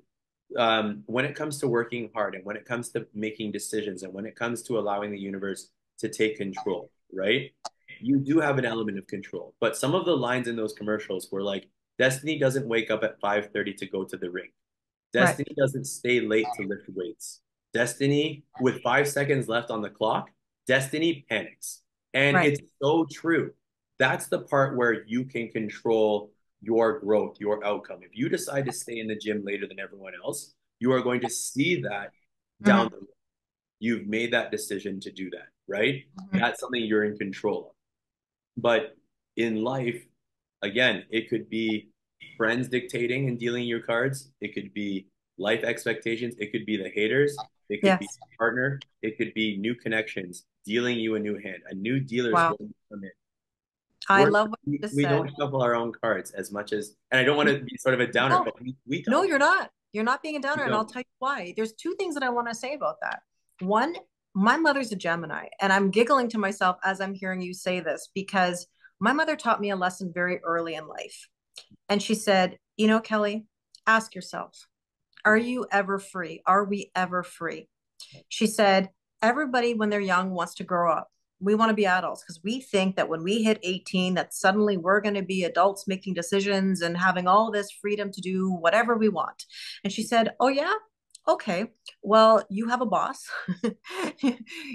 When it comes to working hard and when it comes to making decisions and when it comes to allowing the universe to take control, right? You do have an element of control. But some of the lines in those commercials were like, Destiny doesn't wake up at 5:30 to go to the ring. Right. Destiny doesn't stay late to lift weights. Destiny, with 5 seconds left on the clock, Destiny panics. And Right. it's so true. That's the part where you can control your growth, your outcome. If you decide to stay in the gym later than everyone else, you are going to see that down Hmm. the road. You've made that decision to do that, right? Hmm. That's something you're in control of. But in life, again, it could be friends dictating and dealing your cards. It could be life expectations. It could be the haters. It could be Yes. partner. It could be new connections dealing you a new hand. A new dealer is Wow. going to come in. I We're, love what we, you just we said. don't shuffle our own cards as much as, and I don't want to be sort of a downer, No, but we no, don't. you're not. You're not being a We downer, and I'll don't. tell you why. There's two things that I want to say about that. One, my mother's a Gemini, and I'm giggling to myself as I'm hearing you say this because my mother taught me a lesson very early in life. And she said, Kelly, ask yourself, are you ever free? Are we ever free? She said, everybody, when they're young, wants to grow up. We want to be adults because we think that when we hit 18, that suddenly we're going to be adults making decisions and having all this freedom to do whatever we want. And she said, oh, yeah. Okay, well, you have a boss.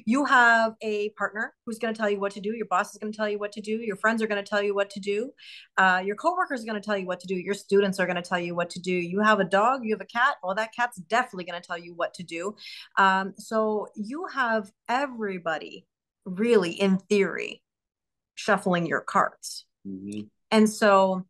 You have a partner who's going to tell you what to do. Your boss is going to tell you what to do. Your friends are going to tell you what to do. Your coworkers are going to tell you what to do. Your students are going to tell you what to do. You have a dog, you have a cat. Well, that cat's definitely going to tell you what to do. So you have everybody really, in theory, shuffling your cards. Mhm. And so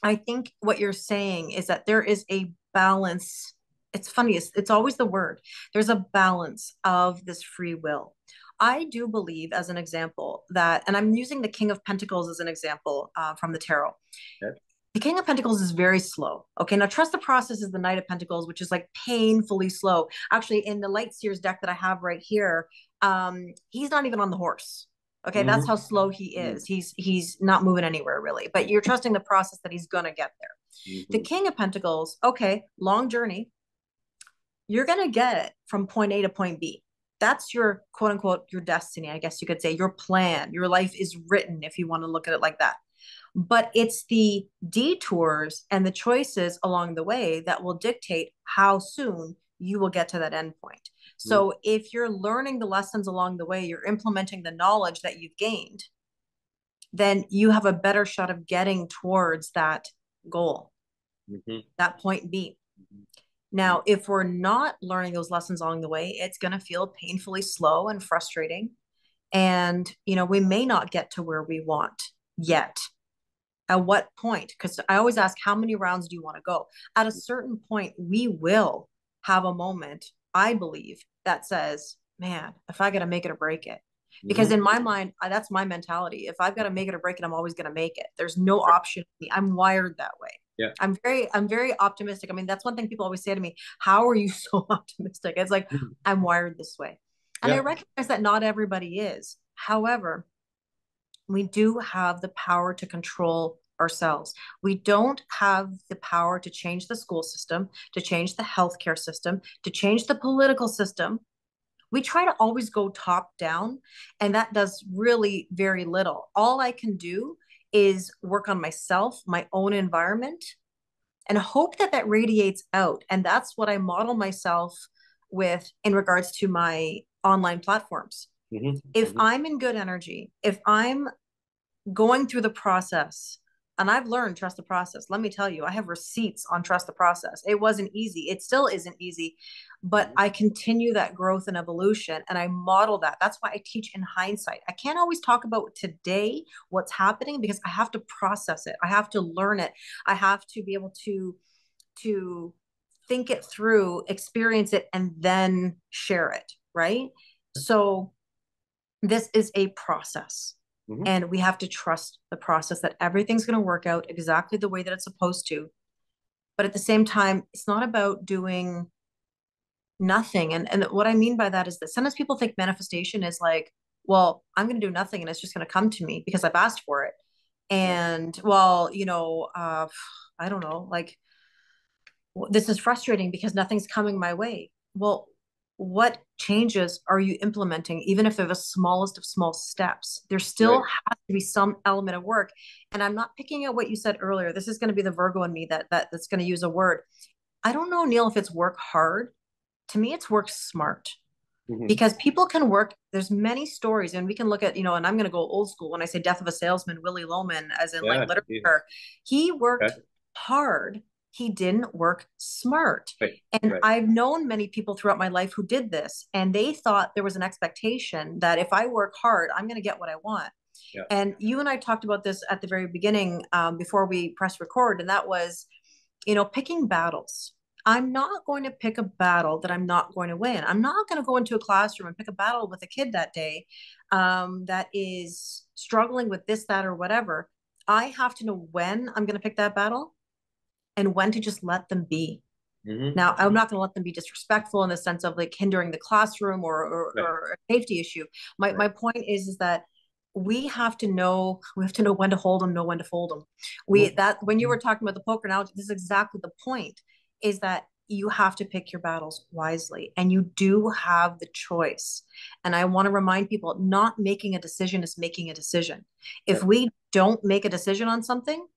I think what you're saying is that there is a balance. It's funny, it's always the word. There's a balance of this free will. I do believe, as an example, that, and I'm using the King of Pentacles as an example from the tarot. Okay. The King of Pentacles is very slow. Okay, now trust the process is the Knight of Pentacles, which is like painfully slow. Actually, in the Light Seers deck that I have right here, he's not even on the horse. Okay, that's Mhm. how slow he Mhm. is. He's not moving anywhere really, but you're trusting the process that he's gonna get there. The Mhm. King of Pentacles, okay, long journey. You're gonna get from point A to point B. That's your quote unquote your destiny, I guess you could say, your plan. Your life is written if you want to look at it like that. But it's the detours and the choices along the way that will dictate how soon you will get to that end point. Mhm. So if you're learning the lessons along the way, you're implementing the knowledge that you've gained, then you have a better shot of getting towards that goal, Mhm. that point B. Mhm. Now, if we're not learning those lessons along the way, it's going to feel painfully slow and frustrating. And, we may not get to where we want yet. At what point? Because I always ask, how many rounds do you want to go? At a certain point, we will have a moment, I believe, that says, man, if I got to make it or break it. Because Mhm. in my mind, that's my mentality. If I've got to make it or break it, I'm always going to make it. There's no option. I'm wired that way. Yeah. I'm very optimistic. I mean, that's one thing people always say to me, how are you so optimistic? It's like, Mhm. I'm wired this way. And I Yeah. recognize that not everybody is. However, we do have the power to control ourselves. We don't have the power to change the school system, to change the healthcare system, to change the political system. We try to always go top down, and that does really very little. All I can do is work on myself, my own environment, and hope that that radiates out. And that's what I model myself with in regards to my online platforms. Mhm. If Mhm. I'm in good energy, if I'm going through the process, and I've learned trust the process. Let me tell you, I have receipts on trust the process. It wasn't easy. It still isn't easy, but Mhm. I continue that growth and evolution and I model that. That's why I teach in hindsight. I can't always talk about today what's happening because I have to process it. I have to learn it. I have to be able to think it through, experience it, and then share it, right? So this is a process. Mhm. And we have to trust the process that everything's going to work out exactly the way that it's supposed to. But at the same time, it's not about doing nothing. And what I mean by that is that sometimes people think manifestation is like, well, I'm going to do nothing and it's just going to come to me because I've asked for it. Yeah. And well, I don't know, like this is frustrating because nothing's coming my way. Well, what changes are you implementing, even if they're the smallest of small steps? There still Right. has to be some element of work. And I'm not picking out what you said earlier. This is going to be the Virgo in me that's going to use a word. I don't know, Neil, if it's work hard. To me, it's work smart Mhm. because people can work. There's many stories, and we can look at, and I'm going to go old school when I say Death of a Salesman, Willie Loman, as in like Yeah. Yeah. literature. He worked Okay. hard, he didn't work smart. Right. And Right. I've known many people throughout my life who did this, and they thought there was an expectation that if I work hard, I'm going to get what I want. Yeah. And you and I talked about this at the very beginning, before we press record, and that was, picking battles. I'm not going to pick a battle that I'm not going to win. I'm not going to go into a classroom and pick a battle with a kid that day, that is struggling with this, that, or whatever. I have to know when I'm going to pick that battle and when to just let them be. Mhm. Now, I'm not going to let them be disrespectful in the sense of like hindering the classroom Right. or a safety issue. My Right. my point is that we have to know when to hold them, know when to fold them. We Mhm. that when you were Mhm. talking about the poker analogy, this is exactly the point. Is that you have to pick your battles wisely, and you do have the choice. And I want to remind people, not making a decision is making a decision. If Yep. we don't make a decision on something,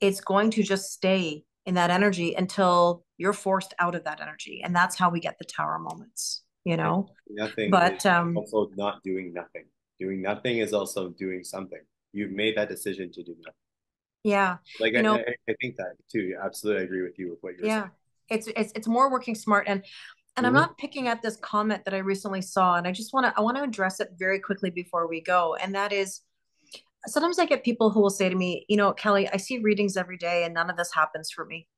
it's going to just stay in that energy until you're forced out of that energy. And that's how we get the tower moments, And nothing is But also not doing nothing. Doing nothing is also doing something. You've made that decision to do nothing. yeah, Like you know, I think that too. Absolutely agree with you with what you were saying. yeah, it's more working smart. And I'm Hmm. not picking at this comment that I recently saw, and I want to address it very quickly before we go. And that is, sometimes I get people who will say to me, Kelly, I see readings every day and none of this happens for me.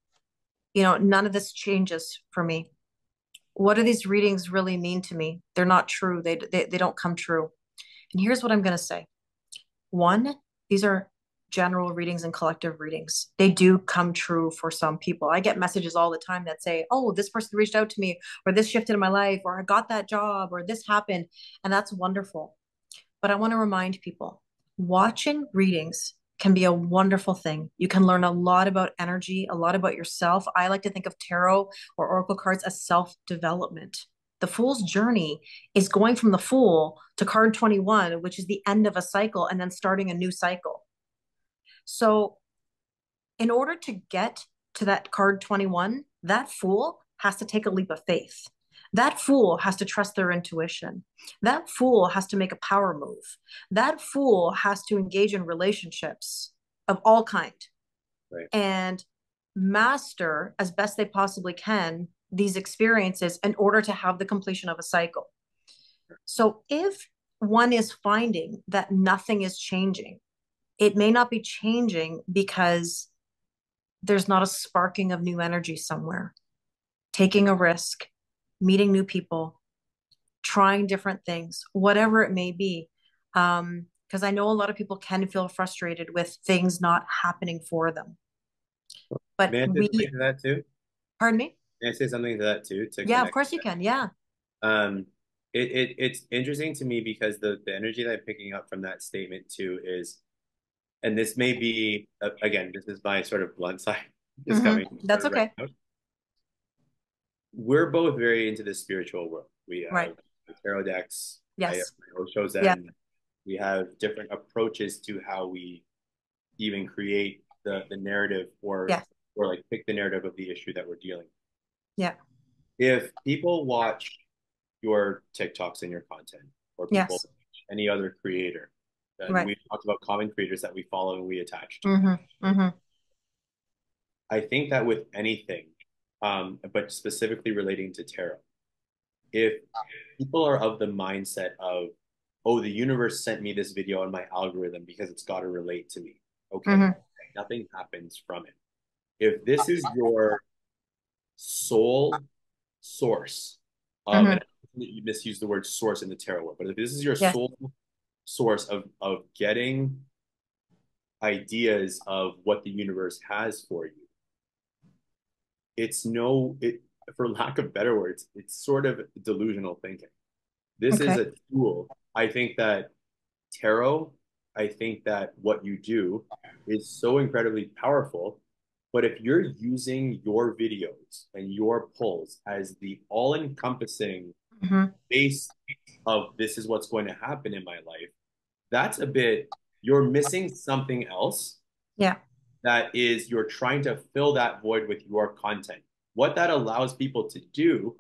None of this changes for me. What do these readings really mean to me? They're not true. They don't come true. And here's what I'm going to say. One, these are general readings and collective readings. They do come true for some people. I get messages all the time that say, oh, this person reached out to me, or this shifted in my life, or I got that job, or this happened. And that's wonderful. But I want to remind people, watching readings can be a wonderful thing. You can learn a lot about energy, a lot about yourself. I like to think of tarot or oracle cards as self development. The Fool's journey is going from the Fool to card 21, which is the end of a cycle, and then starting a new cycle. So, in order to get to that card 21, that Fool has to take a leap of faith. That Fool has to trust their intuition. That Fool has to make a power move. That Fool has to engage in relationships of all kind Right. and master as best they possibly can these experiences in order to have the completion of a cycle. So if one is finding that nothing is changing, it may not be changing because there's not a sparking of new energy somewhere. Taking a risk, meeting new people, trying different things, whatever it may be. Because I know a lot of people can feel frustrated with things not happening for them. But May I say something to that too? pardon me? May I say something to that too to Yeah, of connect? course you can. Yeah. Um, it's interesting to me because the energy that I'm picking up from that statement too is, and this may be again, this is my sort of blunt side is coming That's right okay. now. We're both very into the spiritual world. We Right. have the tarot decks. I have Yes. my Osho Yeah. Zen. We have different approaches to how we even create the narrative Yes. or like pick the narrative of the issue that we're dealing with. Yeah. If people watch your TikToks and your content, or people Yes. watch any other creator, and Right. we've talked about common creators that we follow and we attach to. Mm-hmm. Mm-hmm. I think that with anything, but specifically relating to tarot, if people are of the mindset of, oh, the universe sent me this video on my algorithm because it's got to relate to me. Okay, Mm-hmm. nothing happens from it. If this is your sole source of, Mm-hmm. and you misuse the word source in the tarot world, but if this is your Yes. sole source of getting ideas of what the universe has for you, it's no, it, for lack of better words, it's sort of delusional thinking. This is Okay. a tool. I think that tarot, I think that what you do is so incredibly powerful. But if you're using your videos and your polls as the all encompassing Mm-hmm. base of this is what's going to happen in my life, that's a bit, you're missing something else Yeah. that is, you're trying to fill that void with your content. What that allows people to do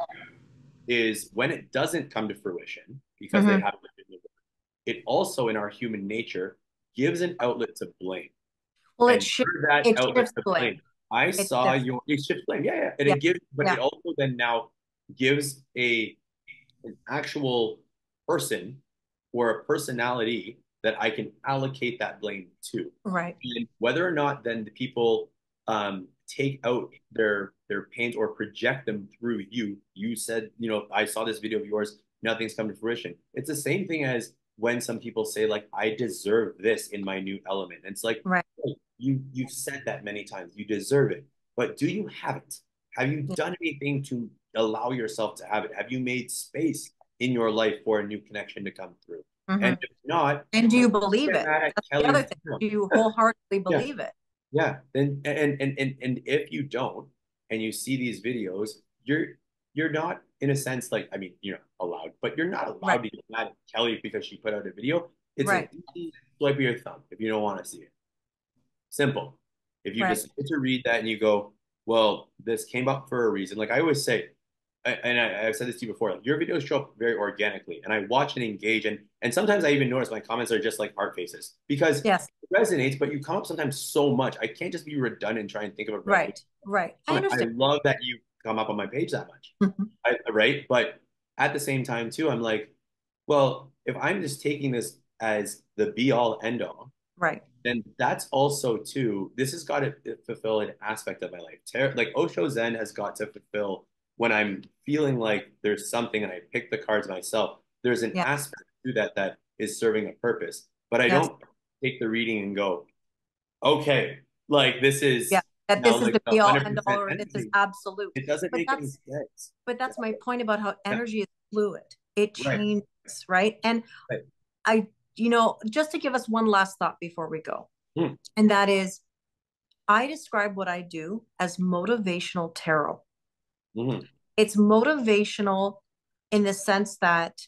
is when it doesn't come to fruition because they Mm-hmm. haven't been the work, it also in our human nature gives an outlet to blame. Well, And through that it outlet shifts to blame, blame. I It saw shifts. your it shift blame. Yeah, yeah. And Yeah. it gives, but it Yeah. also then now gives an actual person or a personality that I can allocate that blame to. Right. And whether or not then the people take out their pains or project them through you. You said, I saw this video of yours, nothing's come to fruition. It's the same thing as when some people say, like, I deserve this in my new element. And it's like, Right. hey, you've said that many times. You deserve it. But do you have it? Have you Yeah. done anything to allow yourself to have it? Have you made space in your life for a new connection to come through? And Mm-hmm. if not, And do you don't believe get it? mad at That's the other Kelly. thing. Do you wholeheartedly Yeah, believe it? yeah. Then and if you don't and you see these videos, you're not in a sense like, I mean, you're not allowed, but you're not Right. allowed to get mad at Kelly because she put out a video. It's an Right. easy swipe of your thumb if you don't want to see it. Simple. If you Right. decide to read that and you go, well, this came up for a reason. Like I always say, I've said this to you before, like your videos show up very organically, and I watch and engage, and sometimes I even notice my comments are just like heart faces because Yes. it resonates, but you come up sometimes so much. I can't just be redundant and try and think of a resolution. Right. Right. I I understand. love that you come up on my page that much, Mhm. right? But at the same time, too, I'm like, well, if I'm just taking this as the be all end all, Right. then that's also too, this has got to fulfill an aspect of my life. Like Osho Zen has got to fulfill when I'm feeling like there's something and I pick the cards myself. There's an Yeah. aspect to that that is serving a purpose. But I Yes. don't take the reading and go, okay, like this Yeah. is That now this is like the the be all end all, 100% or this is energy. absolute. It doesn't But make any sense. that's my point about how Yeah, energy is fluid. It right, changes, right? And right. I, just to give us one last thought before we go, Hmm. and that is I describe what I do as motivational tarot. Mhm. It's motivational in the sense that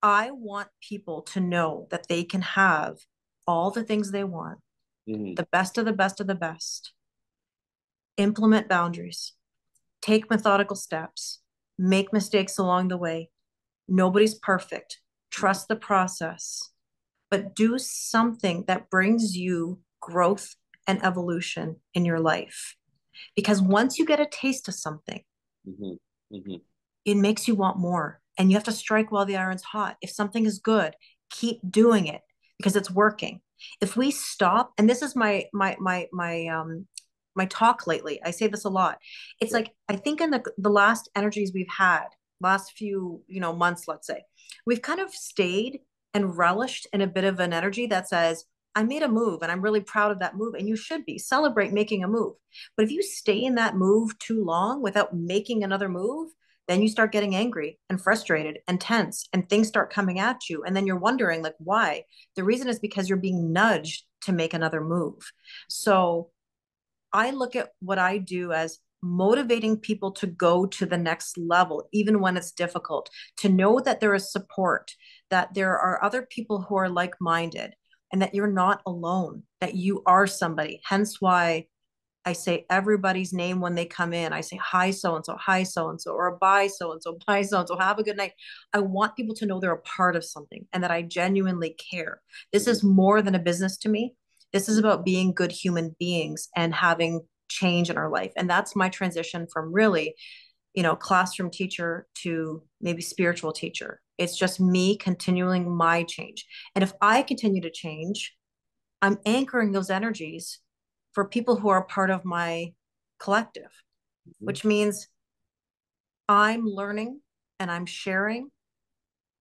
I want people to know that they can have all the things they want, Hmm. the best of the best of the best, implement boundaries, take methodical steps, make mistakes along the way. Nobody's perfect. Trust the process, but do something that brings you growth and evolution in your life. Because once you get a taste of something, Hmm. Hmm. it makes you want more. And you have to strike while the iron's hot. If something is good, keep doing it because it's working. If we stop, and this is my talk lately, I say this a lot. It's Yeah. like I think in the last energies we've had, last few months, let's say, we've kind of stayed and relished in a bit of an energy that says, I made a move and I'm really proud of that move. And you should be celebrate making a move. But if you stay in that move too long without making another move, then you start getting angry and frustrated and tense and things start coming at you. And then you're wondering, like, why? The reason is because you're being nudged to make another move. So I look at what I do as motivating people to go to the next level, even when it's difficult, to know that there is support, that there are other people who are like minded, and that you're not alone, that you are somebody. Hence why I say everybody's name when they come in. I say, hi, so and so, or bye, so and so, have a good night. I want people to know they're a part of something and that I genuinely care. This Hmm. is more than a business to me. This is about being good human beings and having change in our life. And that's my transition from really, classroom teacher to maybe spiritual teacher. It's just me continuing my change. And if I continue to change, I'm anchoring those energies for people who are part of my collective, Hmm. which means I'm learning and I'm sharing.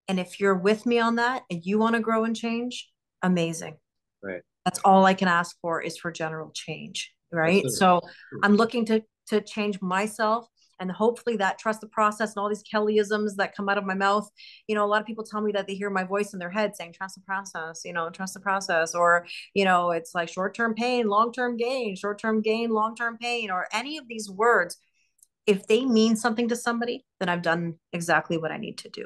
And if you're with me on that and you want to grow and change, amazing. Right. That's all I can ask for is for general change, right? Absolutely. So I'm looking to change myself, and hopefully that trust the process and all these Kellyisms that come out of my mouth. A lot of people tell me that they hear my voice in their head saying trust the process, trust the process, or it's like short-term pain, long-term gain, short-term gain, long-term pain, or any of these words. If they mean something to somebody, then I've done exactly what I need to do.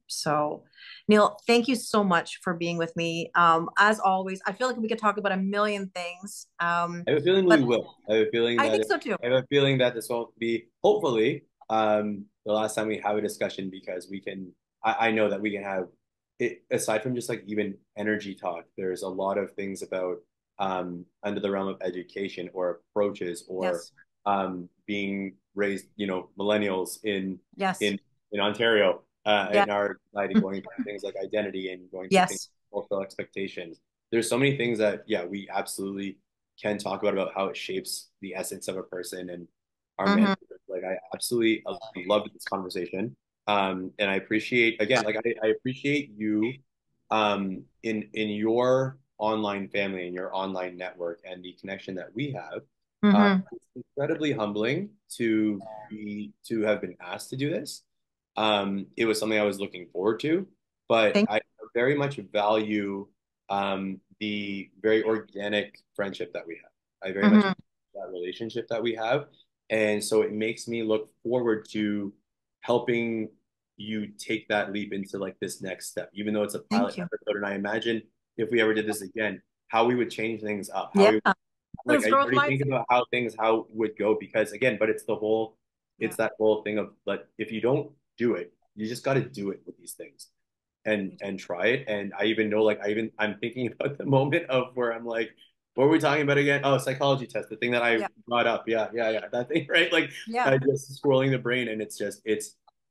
So, Neil, thank you so much for being with me. As always, I feel like we could talk about a million things, I have a feeling but we will. I have a feeling I that think so too. I have a feeling that this won't be hopefully the last time we have a discussion because we can. I know that we can have it aside from just like even energy talk. There's a lot of things about under the realm of education or approaches or Yes, being raised, millennials yes, in in Ontario yeah, in our society, going through things like identity and going through things yes. like cultural expectations. There's so many things that yeah, we absolutely can talk about how it shapes the essence of a person and our Hmm. manhood. Like I absolutely loved this conversation. And I appreciate again, like I appreciate you in your online family and your online network and the connection that we have. Hmm. It's incredibly humbling to have been asked to do this. It was something I was looking forward to, but Thank. I very much value the very organic friendship that we have. I very much Hmm. value that relationship that we have, and so it makes me look forward to helping you take that leap into like this next step, even though it's a pilot Thank you. episode. And I imagine if we ever did this again, how we would change things up, how Yeah, we like it's I growth already think mindset. about how would go because again, but Yeah, it's that whole thing of like if you don't do it, you just got to do it with these things we do. and try it. And I even know like I'm thinking about the moment of where I'm like, what were we talking about again? Oh, psychology test, the thing that I Yeah, brought up. Yeah, yeah, yeah, that thing, right? Like yeah. I just scrolling the brain, and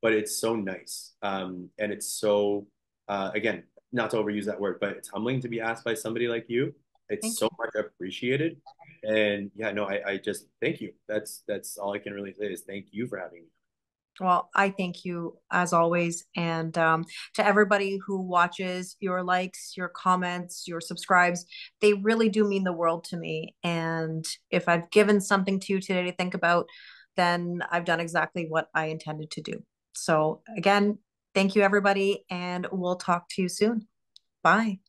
but it's so nice, and it's so again, not to overuse that word, but it's humbling to be asked by somebody like you. It's Thank so you. much appreciated. And yeah, no, I just thank you. That's all I can really say is thank you for having me. Well, I thank you as always. And to everybody who watches, your likes, your comments, your subscribes, they really do mean the world to me. And if I've given something to you today to think about, then I've done exactly what I intended to do. So, again, thank you, everybody. And we'll talk to you soon. Bye.